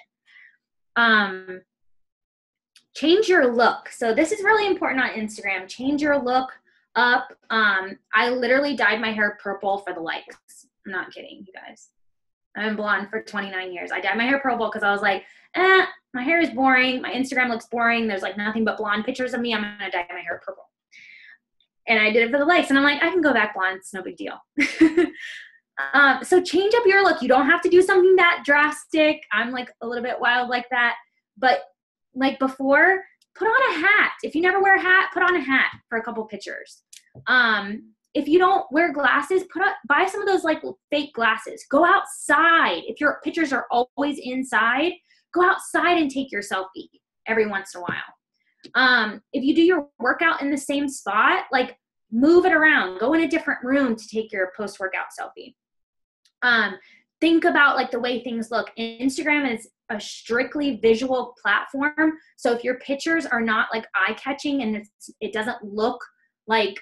Change your look. So this is really important on Instagram. Change your look up. I literally dyed my hair purple for the likes. I'm not kidding, you guys. I've been blonde for 29 years. I dyed my hair purple because I was like, my hair is boring. My Instagram looks boring. There's like nothing but blonde pictures of me. I'm going to dye my hair purple. And I did it for the likes. And I'm like, I can go back blonde. It's no big deal. So change up your look. You don't have to do something that drastic. I'm like a little bit wild like that. But like before, put on a hat. If you never wear a hat, put on a hat for a couple pictures. If you don't wear glasses, buy some of those like fake glasses. Go outside. If your pictures are always inside, go outside and take your selfie every once in a while. If you do your workout in the same spot, like move it around. Go in a different room to take your post-workout selfie. Think about like the way things look. Instagram is a strictly visual platform. So if your pictures are not like eye-catching and it doesn't look like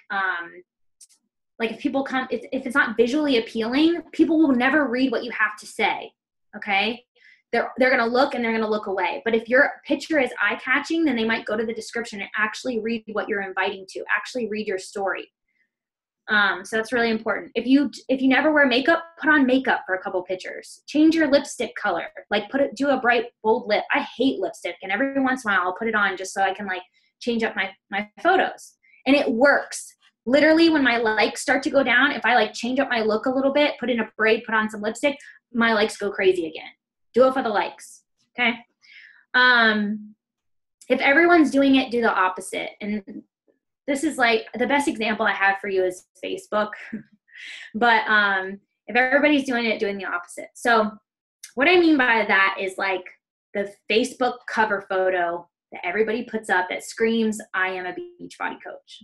if people come, if it's not visually appealing, people will never read what you have to say. Okay. They're going to look and they're going to look away. But if your picture is eye-catching, then they might go to the description and actually read what you're inviting to, actually read your story. So that's really important. If you never wear makeup, put on makeup for a couple pictures. Change your lipstick color. Like do a bright, bold lip. I hate lipstick, and every once in a while I'll put it on just so I can like change up my photos. And it works. Literally, when my likes start to go down, if I like change up my look a little bit, put in a braid, put on some lipstick, my likes go crazy again. Do it for the likes, okay? If everyone's doing it, do the opposite. And this is like, the best example I have for you is Facebook. But if everybody's doing it, doing the opposite. So what I mean by that is like the Facebook cover photo that everybody puts up that screams, I am a Beachbody coach.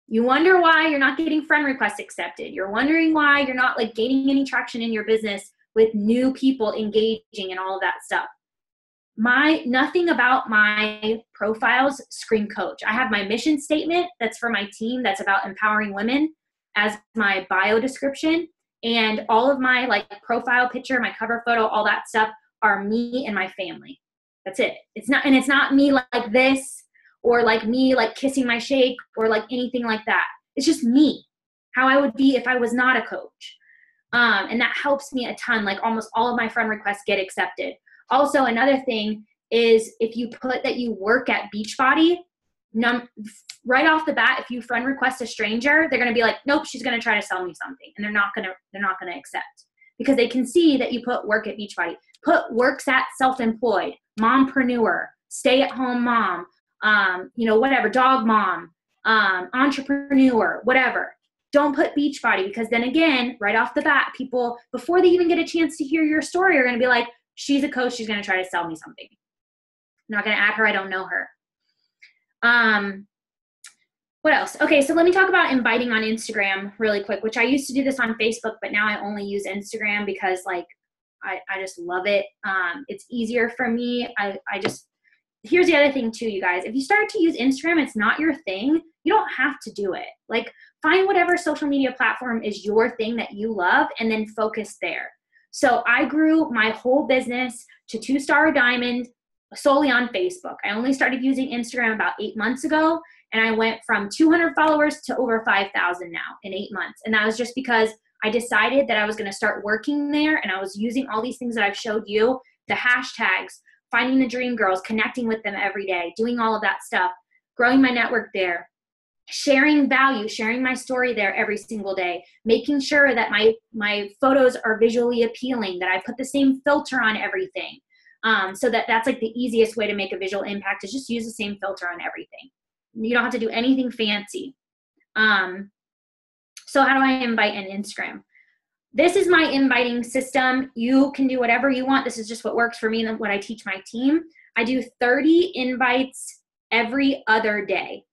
You wonder why you're not getting friend requests accepted. You're wondering why you're not like gaining any traction in your business with new people engaging and all of that stuff. Nothing about my profiles scream coach. I have my mission statement that's for my team that's about empowering women as my bio description, and all of my like profile picture, my cover photo, all that stuff are me and my family. That's it. It's not me like this, or like me like kissing my shake, or like anything like that. It's just me, how I would be if I was not a coach. And that helps me a ton. Like almost all of my friend requests get accepted. Also, another thing is if you put that you work at Beachbody, right off the bat, if you friend request a stranger, they're going to be like, nope, she's going to try to sell me something. And they're not going to accept, because they can see that you put work at Beachbody. Put works at self-employed, mompreneur, stay-at-home mom, whatever, dog mom, entrepreneur, whatever. Don't put Beachbody, because then again, right off the bat, people, before they even get a chance to hear your story, are going to be like, she's a coach, she's going to try to sell me something. I'm not going to add her, I don't know her. What else? Okay, so let me talk about inviting on Instagram really quick, which I used to do this on Facebook, but now I only use Instagram because like I just love it. It's easier for me. here's the other thing too, you guys. If you start to use Instagram, it's not your thing. You don't have to do it. Like, find whatever social media platform is your thing that you love and then focus there. So I grew my whole business to 2-star diamond solely on Facebook. I only started using Instagram about 8 months ago, and I went from 200 followers to over 5,000 now in 8 months. And that was just because I decided that I was going to start working there, and I was using all these things that I've showed you, the hashtags, finding the dream girls, connecting with them every day, doing all of that stuff, growing my network there, sharing value, sharing my story there every single day, making sure that my photos are visually appealing, that I put the same filter on everything. So that's like the easiest way to make a visual impact, is just use the same filter on everything. You don't have to do anything fancy. So how do I invite in Instagram? This is my inviting system. You can do whatever you want. This is just what works for me and what I teach my team. I do 30 invites every other day.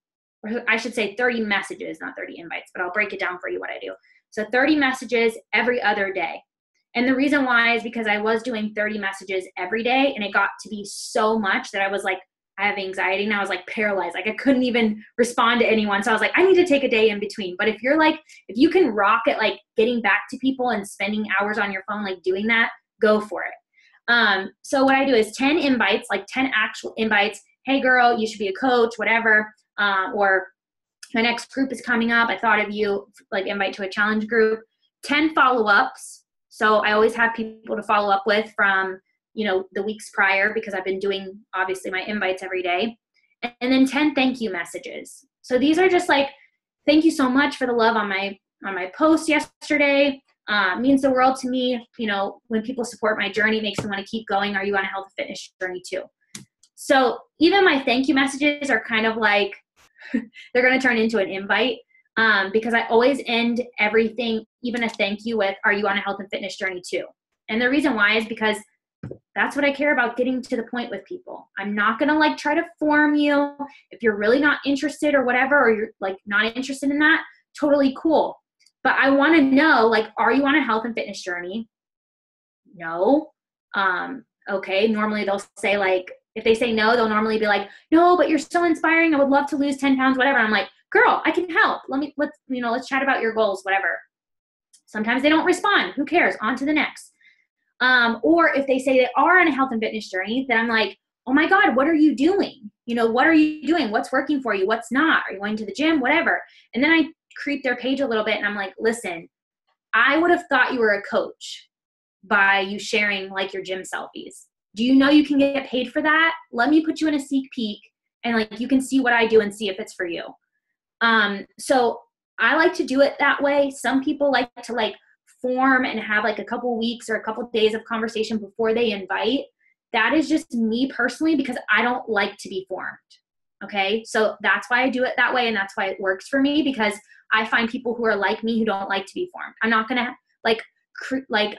Or I should say 30 messages, not 30 invites, but I'll break it down for you what I do. So 30 messages every other day. And the reason why is because I was doing 30 messages every day, and it got to be so much that I was like, I have anxiety, and I was like paralyzed. Like, I couldn't even respond to anyone. So I was like, I need to take a day in between. But if you can rock at like getting back to people and spending hours on your phone, like doing that, go for it. So what I do is 10 invites, like 10 actual invites. Hey girl, you should be a coach, whatever. Or my next group is coming up. I thought of you, like invite to a challenge group. 10 follow-ups. So I always have people to follow up with from, the weeks prior, because I've been doing obviously my invites every day. And then 10 thank you messages. So these are just like, thank you so much for the love on my post yesterday. Means the world to me. When people support my journey, it makes me want to keep going. Are you on a health and fitness journey too? So even my thank you messages are kind of like, they're going to turn into an invite, because I always end everything, even a thank you, with, are you on a health and fitness journey too? And the reason why is because that's what I care about, getting to the point with people. I'm not going to like try to form you. If you're really not interested or whatever, or you're like not interested in that, totally cool. But I want to know, like, are you on a health and fitness journey? No. Okay. Normally they'll say, like, if they say no, they'll normally be like, no, but you're so inspiring. I would love to lose 10 pounds, whatever. I'm like, girl, I can help. Let's chat about your goals, whatever. Sometimes they don't respond. Who cares? On to the next. Or if they say they are on a health and fitness journey, then I'm like, oh my God, what are you doing? What are you doing? What's working for you? What's not? Are you going to the gym? Whatever. And then I creep their page a little bit, and I'm like, listen, I would have thought you were a coach by you sharing like your gym selfies. Do you know you can get paid for that? Let me put you in a sneak peek, and like you can see what I do and see if it's for you. So I like to do it that way. Some people like to like form and have like a couple weeks or a couple days of conversation before they invite. That is just me personally, because I don't like to be formed. Okay. So that's why I do it that way. And that's why it works for me, because I find people who are like me who don't like to be formed. I'm not going to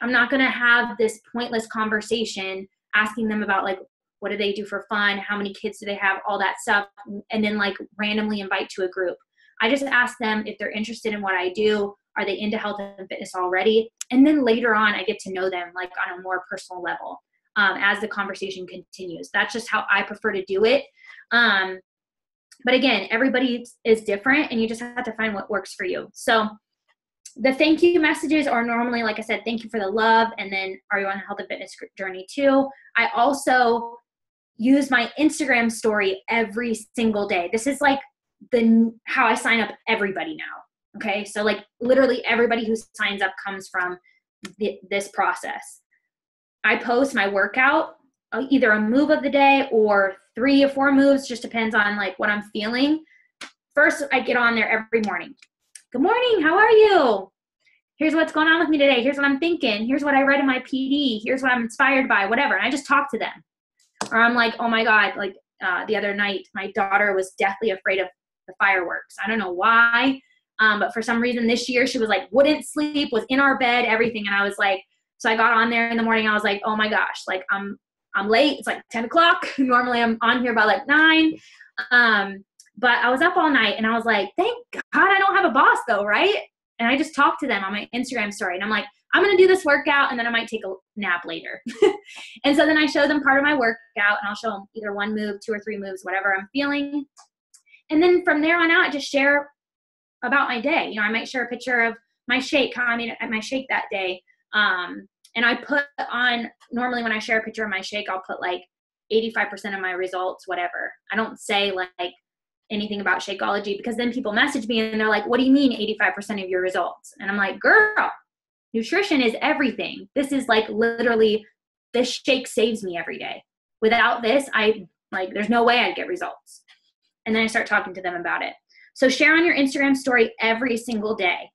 I'm not going to have this pointless conversation asking them about like, what do they do for fun? How many kids do they have? All that stuff. And then like randomly invite to a group. I just ask them if they're interested in what I do. Are they into health and fitness already? And then later on, I get to know them like on a more personal level as the conversation continues. That's just how I prefer to do it. But again, everybody is different, and you just have to find what works for you. So the thank you messages are normally, like I said, thank you for the love. And then, are you on a health and fitness journey too? I also use my Instagram story every single day. This is like how I sign up everybody now. Okay. So like literally everybody who signs up comes from this process. I post my workout, either a move of the day or 3 or 4 moves, just depends on like what I'm feeling. First, I get on there every morning. Good morning. How are you? Here's what's going on with me today. Here's what I'm thinking. Here's what I read in my PD. Here's what I'm inspired by, whatever. And I just talk to them. Or I'm like, oh my God, like the other night, my daughter was deathly afraid of the fireworks. I don't know why. But for some reason this year, she was like, wouldn't sleep, was in our bed, everything. And I was like, so I got on there in the morning. I was like, oh my gosh, like I'm late. It's like 10 o'clock. Normally I'm on here by like 9. But I was up all night, and I was like, thank God I don't have a boss though, right? And I just talked to them on my Instagram story. And I'm like, I'm going to do this workout and then I might take a nap later. And so then I show them part of my workout, and I'll show them either one move, 2 or 3 moves, whatever I'm feeling. And then from there on out, I just share about my day. You know, I might share a picture of my shake, how I made it at my shake that day. And I put on, normally when I share a picture of my shake, I'll put like 85% of my results, whatever. I don't say like anything about Shakeology, because then people message me and they're like, what do you mean 85% of your results? And I'm like, girl, nutrition is everything. This is like literally, this shake saves me every day. Without this, there's no way I'd get results. And then I start talking to them about it. So share on your Instagram story every single day.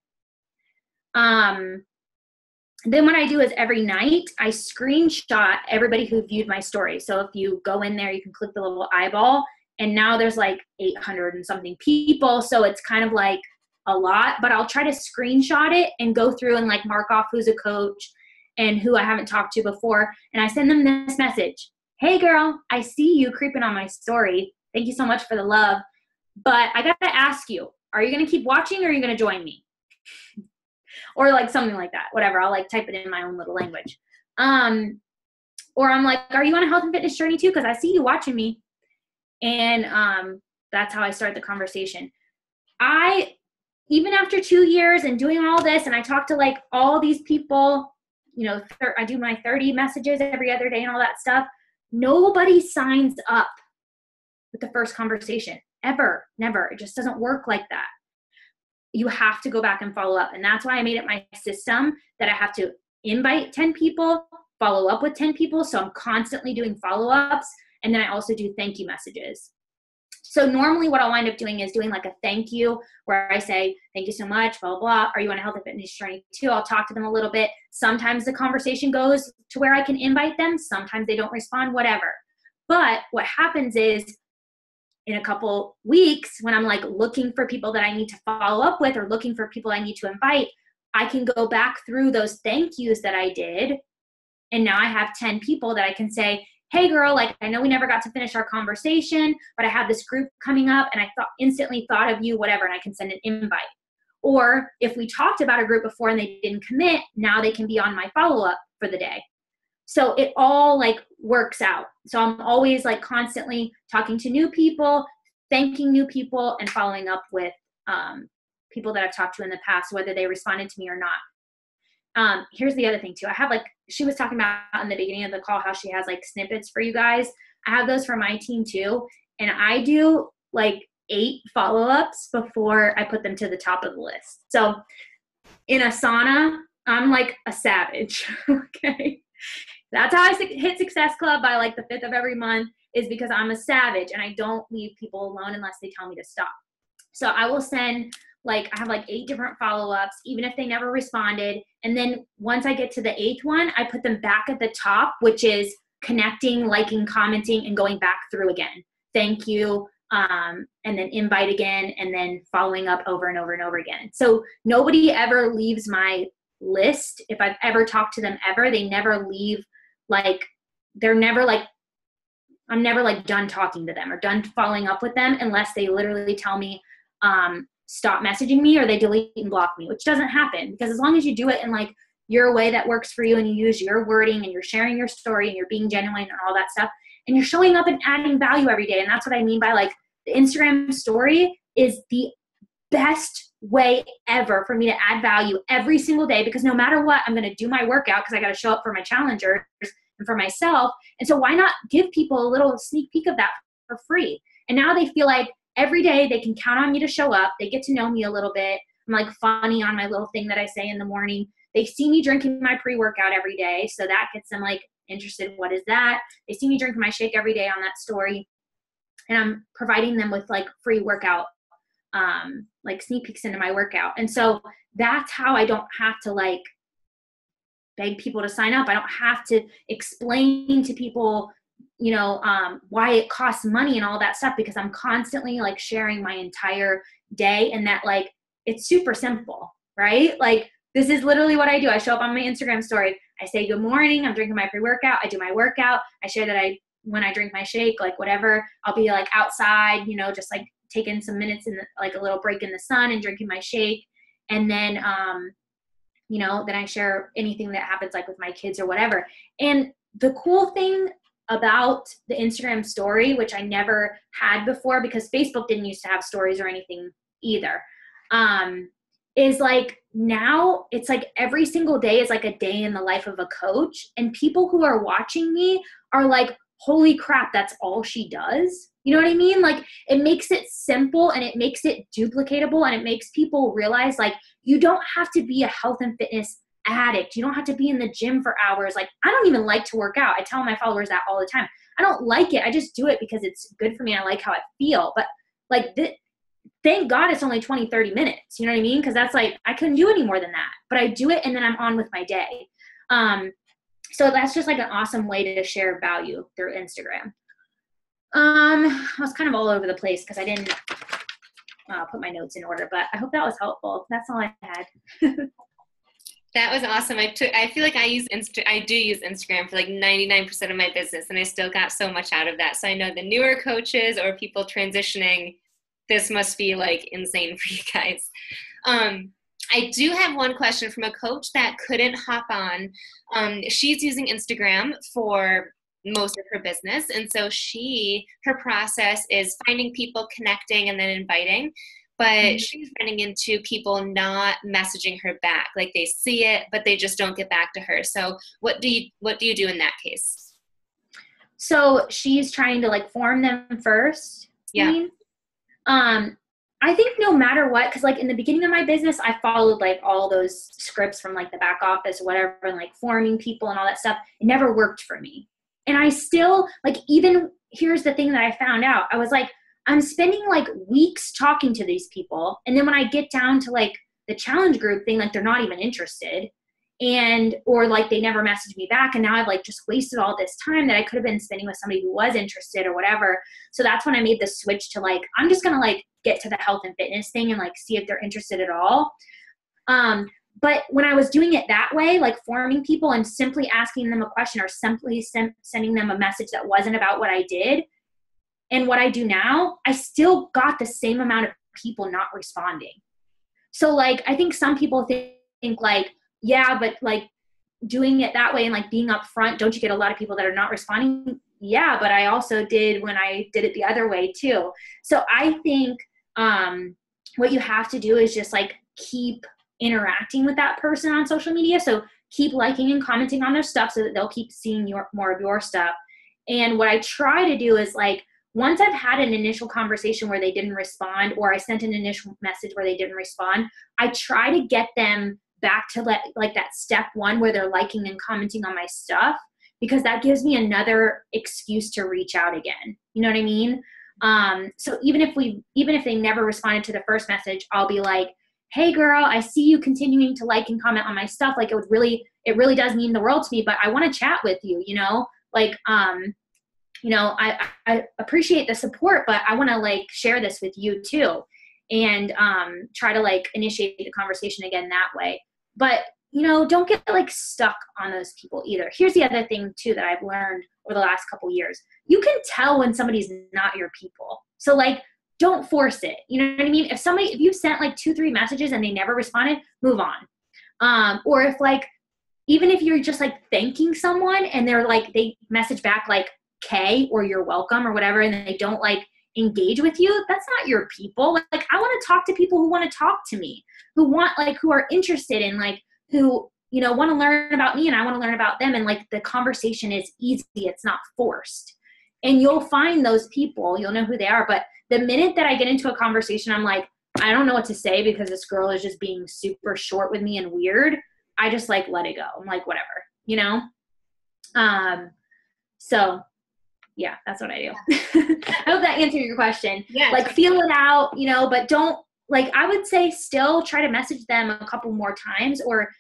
Then what I do is every night I screenshot everybody who viewed my story. So if you go in there, you can click the little eyeball, and now there's like 800 and something people. So it's kind of like a lot, but I'll try to screenshot it and go through and like mark off who's a coach and who I haven't talked to before. And I send them this message. Hey girl, I see you creeping on my story. Thank you so much for the love. But I got to ask you, are you going to keep watching or are you going to join me? Or like something like that, whatever. I'll like type it in my own little language. Or I'm like, are you on a health and fitness journey too? Because I see you watching me. And that's how I start the conversation. Even after 2 years and doing all this, and I talk to like all these people, you know, I do my 30 messages every other day and all that stuff. Nobody signs up with the first conversation, ever, never. It just doesn't work like that. You have to go back and follow up. And that's why I made it my system that I have to invite 10 people, follow up with 10 people. So I'm constantly doing follow-ups. And then I also do thank you messages. So normally what I'll wind up doing is doing like a thank you where I say, thank you so much, blah, blah, blah. Are you on a health and fitness journey too? I'll talk to them a little bit. Sometimes the conversation goes to where I can invite them. Sometimes they don't respond, whatever. But what happens is in a couple weeks when I'm like looking for people that I need to follow up with or looking for people I need to invite, I can go back through those thank yous that I did. And now I have 10 people that I can say, hey girl, like I know we never got to finish our conversation, but I have this group coming up and I instantly thought of you, whatever, and I can send an invite. Or if we talked about a group before and they didn't commit, now they can be on my follow-up for the day. So it all like works out. So I'm always like constantly talking to new people, thanking new people, and following up with people that I've talked to in the past, whether they responded to me or not. Here's the other thing too. I have like, she was talking about in the beginning of the call, how she has like snippets for you guys. I have those for my team too. And I do like 8 follow-ups before I put them to the top of the list. So in Asana, I'm like a savage. Okay. That's how I hit Success Club by like the 5th of every month, is because I'm a savage and I don't leave people alone unless they tell me to stop. So I will send I have like 8 different follow-ups, even if they never responded. And then once I get to the 8th one, I put them back at the top, which is connecting, liking, commenting, and going back through again. Thank you. And then invite again, and then following up over and over and over again. So nobody ever leaves my list. If I've ever talked to them ever, they never leave. I'm never like done talking to them or done following up with them unless they literally tell me, stop messaging me, or they delete and block me, which doesn't happen, because as long as you do it in like your way that works for you and you use your wording and you're sharing your story and you're being genuine and all that stuff and you're showing up and adding value every day. And that's what I mean by like the Instagram story is the best way ever for me to add value every single day, because no matter what, I'm going to do my workout because I got to show up for my challengers and for myself. And so why not give people a little sneak peek of that for free? And now they feel like every day they can count on me to show up. They get to know me a little bit. I'm like funny on my little thing that I say in the morning. They see me drinking my pre-workout every day, so that gets them like interested. What is that? They see me drinking my shake every day on that story. And I'm providing them with like free workout, like sneak peeks into my workout. And so that's how I don't have to like beg people to sign up. I don't have to explain to people, why it costs money and all that stuff, because I'm constantly like sharing my entire day, and that like, it's super simple, right? Like this is literally what I do. I show up on my Instagram story. I say, good morning. I'm drinking my pre-workout. I do my workout. I share that when I drink my shake, like whatever, I'll be like outside, just like taking some minutes in like a little break in the sun and drinking my shake. And then, then I share anything that happens like with my kids or whatever. And the cool thing about the Instagram story, which I never had before because Facebook didn't used to have stories or anything either, is like now it's like every single day is like a day in the life of a coach, and people who are watching me are like, holy crap, that's all she does. You know what I mean? Like it makes it simple and it makes it duplicatable, and it makes people realize like you don't have to be a health and fitness addict. You don't have to be in the gym for hours. Like I don't even like to work out. I tell my followers that all the time. I don't like it. I just do it because it's good for me. I like how I feel. But like thank God it's only 20, 30 minutes. You know what I mean? Because that's like, I couldn't do any more than that. But I do it and then I'm on with my day. So that's just like an awesome way to share value through Instagram. I was kind of all over the place because I didn't put my notes in order, but I hope that was helpful. That's all I had. That was awesome. I feel like I do use Instagram for like 99% of my business, and I still got so much out of that. So I know the newer coaches or people transitioning, this must be like insane for you guys. I do have one question from a coach that couldn't hop on. She's using Instagram for most of her business. And so her process is finding people, connecting, and then inviting. But she's running into people not messaging her back. Like they see it, but they just don't get back to her. So what do you do in that case? So she's trying to like form them first. Yeah. I think no matter what, because like in the beginning of my business, I followed like all those scripts from like the back office or whatever, and like forming people and all that stuff. It never worked for me. And I still like, even here's the thing that I found out. I was like, I'm spending like weeks talking to these people. And then when I get down to like the challenge group thing, like they're not even interested, or like they never messaged me back. And now I've like just wasted all this time that I could have been spending with somebody who was interested or whatever. So that's when I made the switch to like, I'm just going to like get to the health and fitness thing and like see if they're interested at all. But when I was doing it that way, like forming people and simply asking them a question or simply sending them a message that wasn't about what I did and what I do now, I still got the same amount of people not responding. So like, I think some people think like, yeah, but like doing it that way and like being upfront, don't you get a lot of people that are not responding? Yeah, but I also did when I did it the other way too. So I think what you have to do is just like keep interacting with that person on social media. So keep liking and commenting on their stuff so that they'll keep seeing more of your stuff. And what I try to do is like, once I've had an initial conversation where they didn't respond, or I sent an initial message where they didn't respond, I try to get them back to like that step one where they're liking and commenting on my stuff, because that gives me another excuse to reach out again. You know what I mean? So even if they never responded to the first message, I'll be like, hey girl, I see you continuing to like and comment on my stuff. Like it really does mean the world to me, but I want to chat with you, like, I appreciate the support, but I want to like share this with you too. And try to like initiate the conversation again that way. But, don't get like stuck on those people either. Here's the other thing too that I've learned over the last couple years. You can tell when somebody's not your people. So like, don't force it. You know what I mean? If you sent like 2-3 messages and they never responded, move on. Or if like, even if you're just like thanking someone and they're like, they message back like K or you're welcome or whatever, and they don't like engage with you, that's not your people. Like I want to talk to people who want to talk to me, who are interested in like, who, want to learn about me and I want to learn about them. And like the conversation is easy. It's not forced. And you'll find those people, you'll know who they are. But the minute that I get into a conversation, I'm like, I don't know what to say because this girl is just being super short with me and weird. I just like let it go. I'm like, whatever, So yeah, that's what I do. I hope that answered your question. Yeah. Like feel it out, but don't like, I would say still try to message them a couple more times, or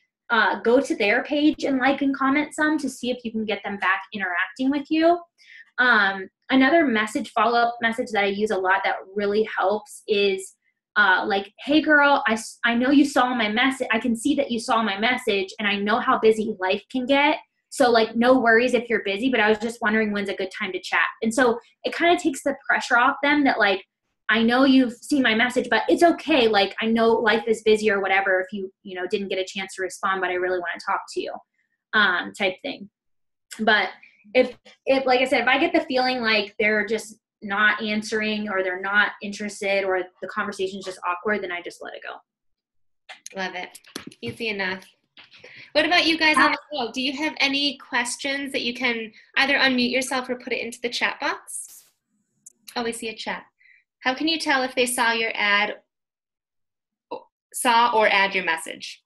go to their page and like and comment some to see if you can get them back interacting with you. Another follow-up message that I use a lot that really helps is like, hey girl, I know you saw my message. I can see that you saw my message and I know how busy life can get. So like, no worries if you're busy, but I was just wondering when's a good time to chat. And so it kind of takes the pressure off them that like, I know you've seen my message, but it's okay. Like, I know life is busy or whatever if you didn't get a chance to respond, but I really want to talk to you, type thing. But if like I said, if I get the feeling like they're just not answering or they're not interested or the conversation's just awkward, then I just let it go. Love it. Easy enough. What about you guys on the call? Do you have any questions that you can either unmute yourself or put it into the chat box? Oh, we see a chat. How can you tell if they saw your ad, saw or add your message?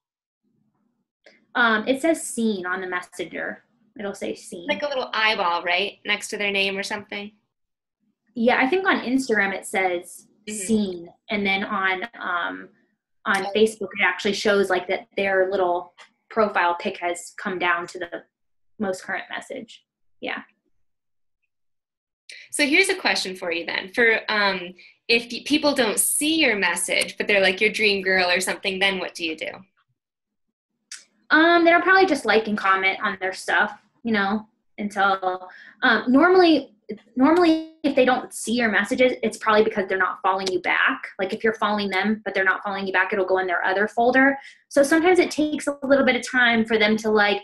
It says seen on the messenger. It'll say seen. Like a little eyeball, right? Next to their name or something? Yeah, I think on Instagram it says seen. And then on Facebook, it actually shows like that their little profile pic has come down to the most current message. Yeah. So here's a question for you then. For if people don't see your message, but they're like your dream girl or something, then what do you do? Then I'll probably just like and comment on their stuff, until normally if they don't see your messages, it's probably because they're not following you back. Like if you're following them, but they're not following you back, it'll go in their other folder. So sometimes it takes a little bit of time for them to like,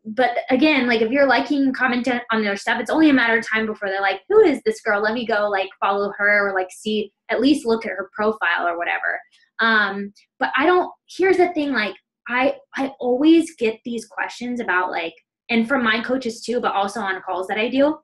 but again, like if you're liking, commenting on their stuff, it's only a matter of time before they're like, who is this girl? Let me go like follow her or like see, at least look at her profile or whatever. But here's the thing, like I always get these questions about like, and from my coaches too, but also on calls that I do.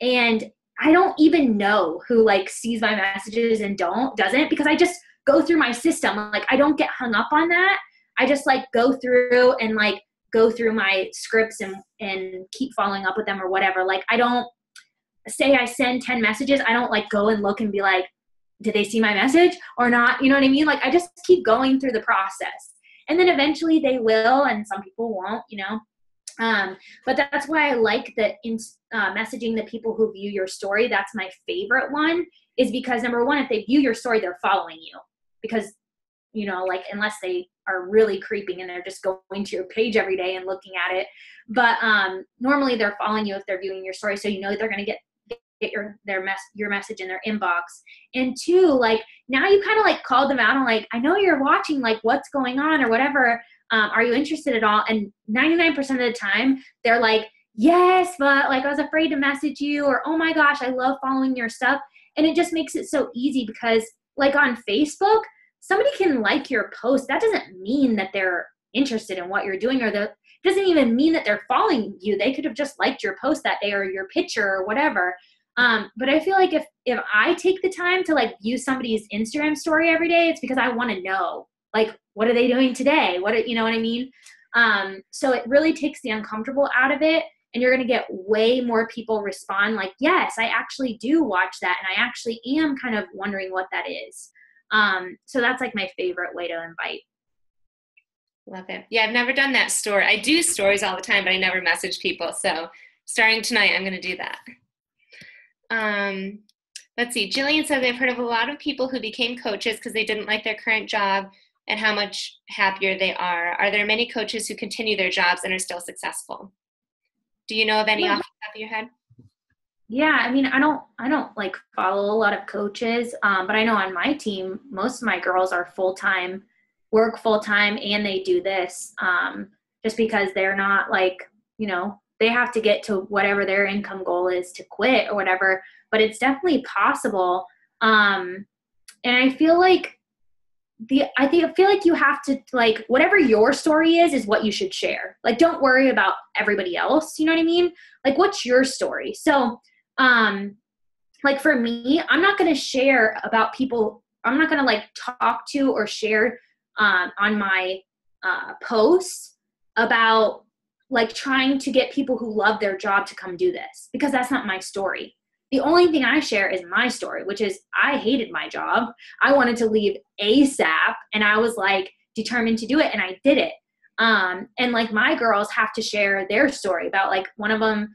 And I don't even know who like sees my messages and doesn't, because I just go through my system. Like I don't get hung up on that. I just like go through and like go through my scripts and keep following up with them or whatever. Like I don't say I send 10 messages. I don't like go and look and be like, did they see my message or not? You know what I mean? Like I just keep going through the process. And then eventually they will, and some people won't, but that's why I like the messaging the people who view your story. That's my favorite one, is because number one, if they view your story, they're following you, because, like unless they are really creeping and they're just going to your page every day and looking at it. But normally they're following you if they're viewing your story. So, they're going to get your message in their inbox. And two, like now you kind of like called them out and like, I know you're watching, like what's going on or whatever. Are you interested at all? And 99% of the time they're like, yes, but like I was afraid to message you, or oh my gosh, I love following your stuff. And it just makes it so easy because like on Facebook, somebody can like your post. That doesn't mean that they're interested in what you're doing, or that doesn't even mean that they're following you. They could have just liked your post that day or your picture or whatever. But I feel like if I take the time to like view somebody's Instagram story every day, it's because I want to know, like, what are they doing today? You know what I mean? So it really takes the uncomfortable out of it, and you're going to get way more people respond like, yes, I actually do watch that. And I actually am kind of wondering what that is. So that's like my favorite way to invite. Love it. Yeah, I've never done that story. I do stories all the time, but I never message people. So starting tonight, I'm going to do that. Let's see. Jillian says, I've heard of a lot of people who became coaches because they didn't like their current job and how much happier they are. Are there many coaches who continue their jobs and are still successful? Do you know of any off the top of your head? Yeah, I mean, I don't like follow a lot of coaches, but I know on my team, most of my girls are work full-time, and they do this just because they're not like, they have to get to whatever their income goal is to quit or whatever, but it's definitely possible. And I feel like I feel like you have to, like, whatever your story is what you should share. Like, don't worry about everybody else. You know what I mean? Like, what's your story? So, like for me, I'm not going to share about people. I'm not going to like talk to or share on my posts about like trying to get people who love their job to come do this, because that's not my story. The only thing I share is my story, which is I hated my job. I wanted to leave ASAP, and I was like determined to do it, and I did it. And like my girls have to share their story about, like, one of them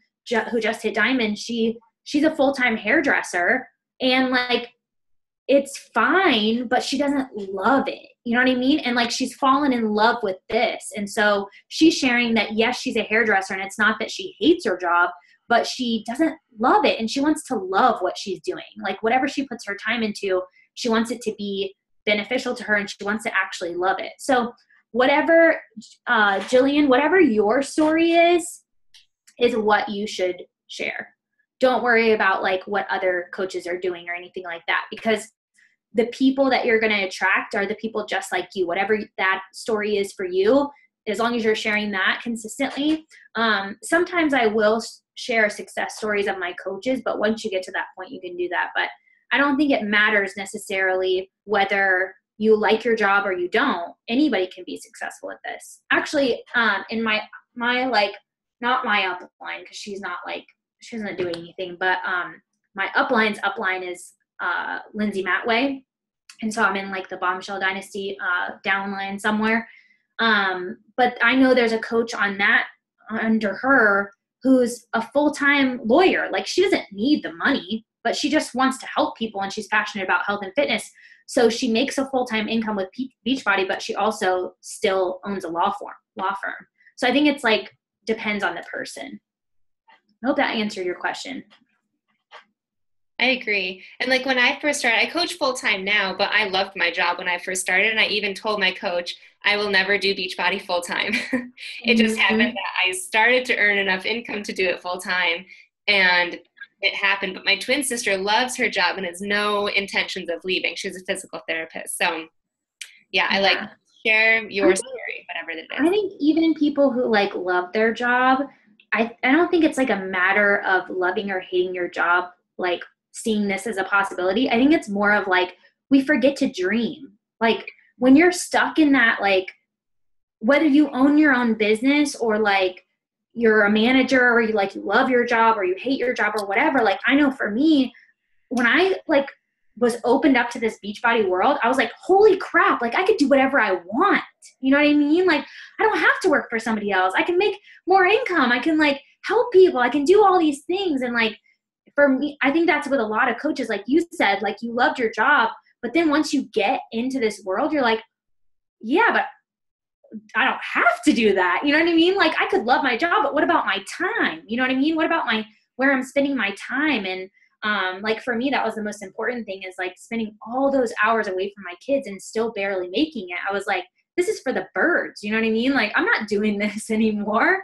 who just hit diamond. She's a full-time hairdresser, and like it's fine, but she doesn't love it. You know what I mean? And like she's fallen in love with this. And so she's sharing that, yes, she's a hairdresser, and it's not that she hates her job, but she doesn't love it, and she wants to love what she's doing. Like whatever she puts her time into, She wants it to be beneficial to her, and she wants to actually love it. So whatever, Jillian, whatever your story is what you should share. Don't worry about like what other coaches are doing or anything like that, because the people that you're going to attract are the people just like you. Whatever that story is for you, as long as you're sharing that consistently. Sometimes I will share success stories of my coaches, but once you get to that point, you can do that. But I don't think it matters necessarily whether you like your job or you don't. Anybody can be successful at this. Actually, in my like, not my upline, because she doesn't do anything, but my upline is Lindsay Matway. And so I'm in like the Bombshell Dynasty downline somewhere. But I know there's a coach on that under her who's a full-time lawyer. Like, she doesn't need the money, but she just wants to help people, and she's passionate about health and fitness. So she makes a full-time income with Beachbody, but she also still owns a law firm. So I think it's like, depends on the person. I hope that answered your question. I agree. And like when I first started, I coach full-time now, but I loved my job when I first started. And I even told my coach, I will never do Beachbody full-time. It just happened that I started to earn enough income to do it full-time, and it happened. But my twin sister loves her job and has no intentions of leaving. She's a physical therapist. So yeah, I like share your story, whatever it is. I think even people who like love their job, I don't think it's like a matter of loving or hating your job, like seeing this as a possibility. I think it's more of like, we forget to dream. Like when you're stuck in that, like whether you own your own business or like you're a manager or you like you love your job or you hate your job or whatever, like I know for me, when I like was opened up to this Beachbody world, I was like, holy crap, like I could do whatever I want. You know what I mean? Like I don't have to work for somebody else. I can make more income. I can like help people. I can do all these things. And like, for me, I think that's with a lot of coaches, like you said, like you loved your job, but then once you get into this world, you're like, yeah, but I don't have to do that. You know what I mean? Like I could love my job, but what about my time? You know what I mean? What about where I'm spending my time? And like for me, that was the most important thing, is like spending all those hours away from my kids and still barely making it. I was like, this is for the birds. You know what I mean? Like I'm not doing this anymore.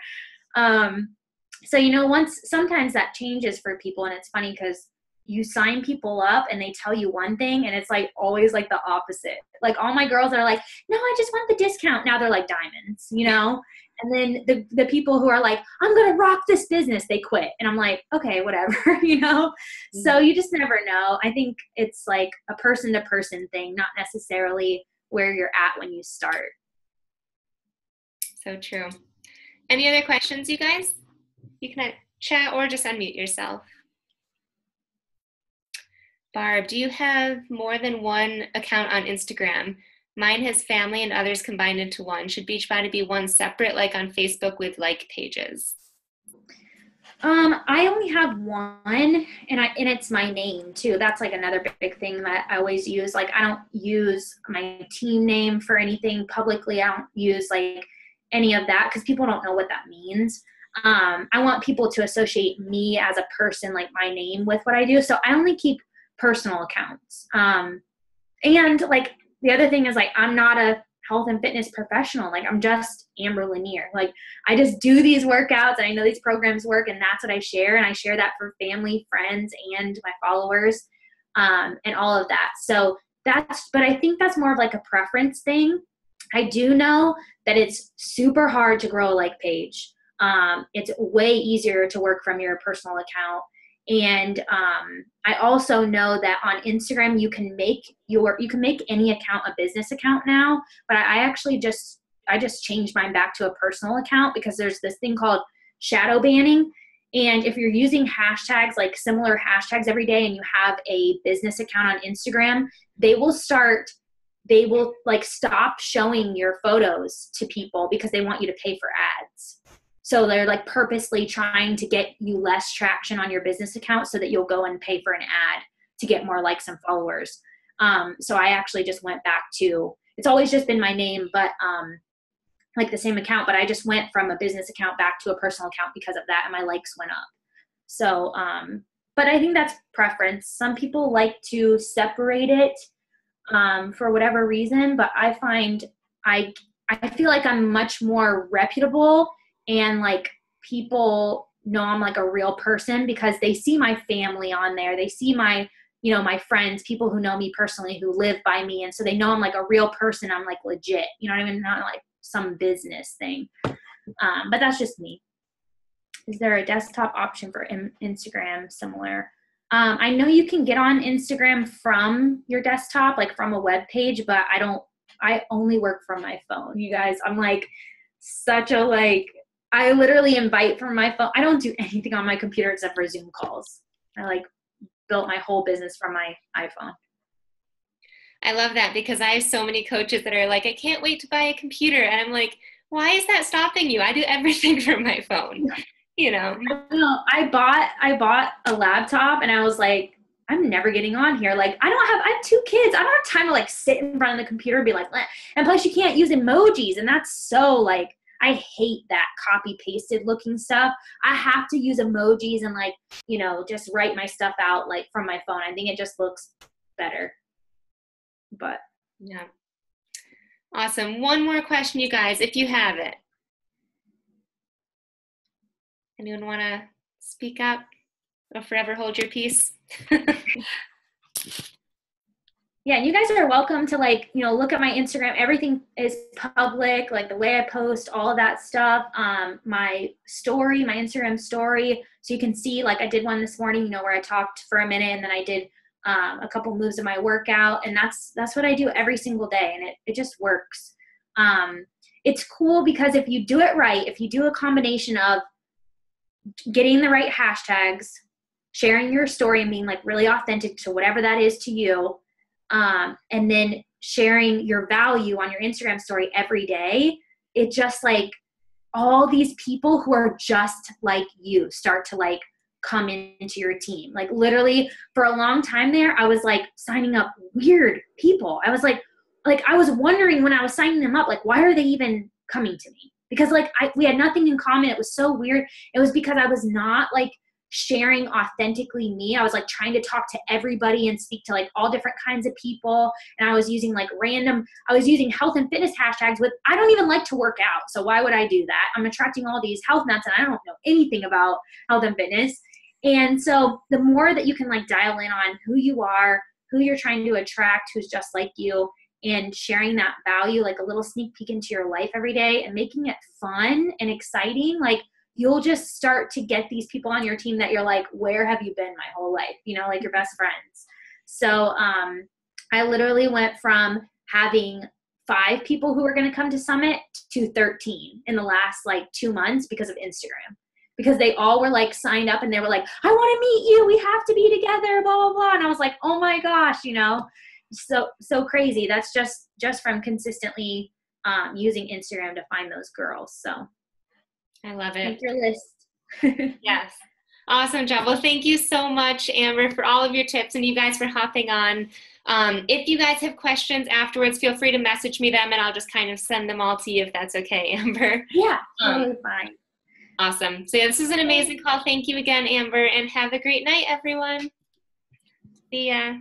So, you know, sometimes that changes for people, and it's funny because you sign people up and they tell you one thing and it's like always like the opposite. Like all my girls are like, no, I just want the discount. Now they're like diamonds, you know? And then the people who are like, I'm going to rock this business, they quit. And I'm like, okay, whatever, you know? Mm-hmm. So you just never know. I think it's like a person to person thing, not necessarily where you're at when you start. So true. Any other questions, you guys? You can chat or just unmute yourself. Barb, do you have more than one account on Instagram? Mine has family and others combined into one. Should Beachbody be one separate, like on Facebook with like pages? I only have one, and it's my name too. That's like another big thing that I always use. Like I don't use my team name for anything publicly. I don't use like any of that because people don't know what that means. I want people to associate me as a person, like my name, with what I do. So I only keep personal accounts. And like the other thing is like, I'm not a health and fitness professional. Like I'm just Amber Lanier. Like I just do these workouts and I know these programs work, and that's what I share. And I share that for family, friends, and my followers, and all of that. So but I think that's more of like a preference thing. I do know that it's super hard to grow a like page. It's way easier to work from your personal account. And I also know that on Instagram you can make any account a business account now, but I just changed mine back to a personal account because there's this thing called shadow banning. And if you're using hashtags, like similar hashtags every day, and you have a business account on Instagram, they will like stop showing your photos to people because they want you to pay for ads. So they're like purposely trying to get you less traction on your business account so that you'll go and pay for an ad to get more likes and followers. So I actually just went back to, it's always just been my name, but like the same account, but I just went from a business account back to a personal account because of that, and my likes went up. So, but I think that's preference. Some people like to separate it for whatever reason, but I find I feel like I'm much more reputable, and like people know I'm like a real person because they see my family on there. They see my, you know, my friends, people who know me personally, who live by me. And so they know I'm like a real person. I'm like legit, you know what I mean? Not like some business thing. But that's just me. Is there a desktop option for Instagram similar? I know you can get on Instagram from your desktop, like from a web page, but I only work from my phone. You guys, I'm like such a I literally invite from my phone. I don't do anything on my computer except for Zoom calls. I like built my whole business from my iPhone. I love that because I have so many coaches that are like, I can't wait to buy a computer. And I'm like, why is that stopping you? I do everything from my phone, you know? I bought a laptop and I was like, I'm never getting on here. Like, I have 2 kids. I don't have time to like sit in front of the computer and be like, and plus you can't use emojis. And that's so like, I hate that copy pasted looking stuff. I have to use emojis and like, you know, just write my stuff out like from my phone. I think it just looks better. But yeah. Awesome. One more question, you guys, if you have it. Anyone want to speak up or forever hold your peace? Yeah, and you guys are welcome to like, you know, look at my Instagram. Everything is public, like the way I post, all of that stuff. My story, my Instagram story. So you can see, like I did one this morning, you know, where I talked for a minute and then I did a couple moves of my workout. And that's what I do every single day. And it just works. It's cool because if you do it right, if you do a combination of getting the right hashtags, sharing your story and being like really authentic to whatever that is to you, and then sharing your value on your Instagram story every day, it just like all these people who are just like you start to like come into your team. Like literally for a long time there, I was like signing up weird people. I was like I was wondering when I was signing them up, like, why are they even coming to me? Because like we had nothing in common. It was so weird. It was because I was not like sharing authentically me. I was like trying to talk to everybody and speak to like all different kinds of people. And I was using like I was using health and fitness hashtags with, I don't even like to work out. So why would I do that? I'm attracting all these health nuts and I don't know anything about health and fitness. And so the more that you can like dial in on who you are, who you're trying to attract, who's just like you, and sharing that value, like a little sneak peek into your life every day and making it fun and exciting, like you'll just start to get these people on your team that you're like, where have you been my whole life? You know, like your best friends. So I literally went from having 5 people who were going to come to Summit to 13 in the last like 2 months because of Instagram. Because they all were like signed up and they were like, I want to meet you. We have to be together, blah, blah, blah. And I was like, oh my gosh, you know, so crazy. That's just from consistently using Instagram to find those girls. So I love it. Make your list. Yes. Awesome job. Well, thank you so much, Amber, for all of your tips and you guys for hopping on. If you guys have questions afterwards, feel free to message me them and I'll just kind of send them all to you if that's okay, Amber. Yeah, totally fine. Awesome. So yeah, this is an amazing call. Thank you again, Amber, and have a great night, everyone. See ya.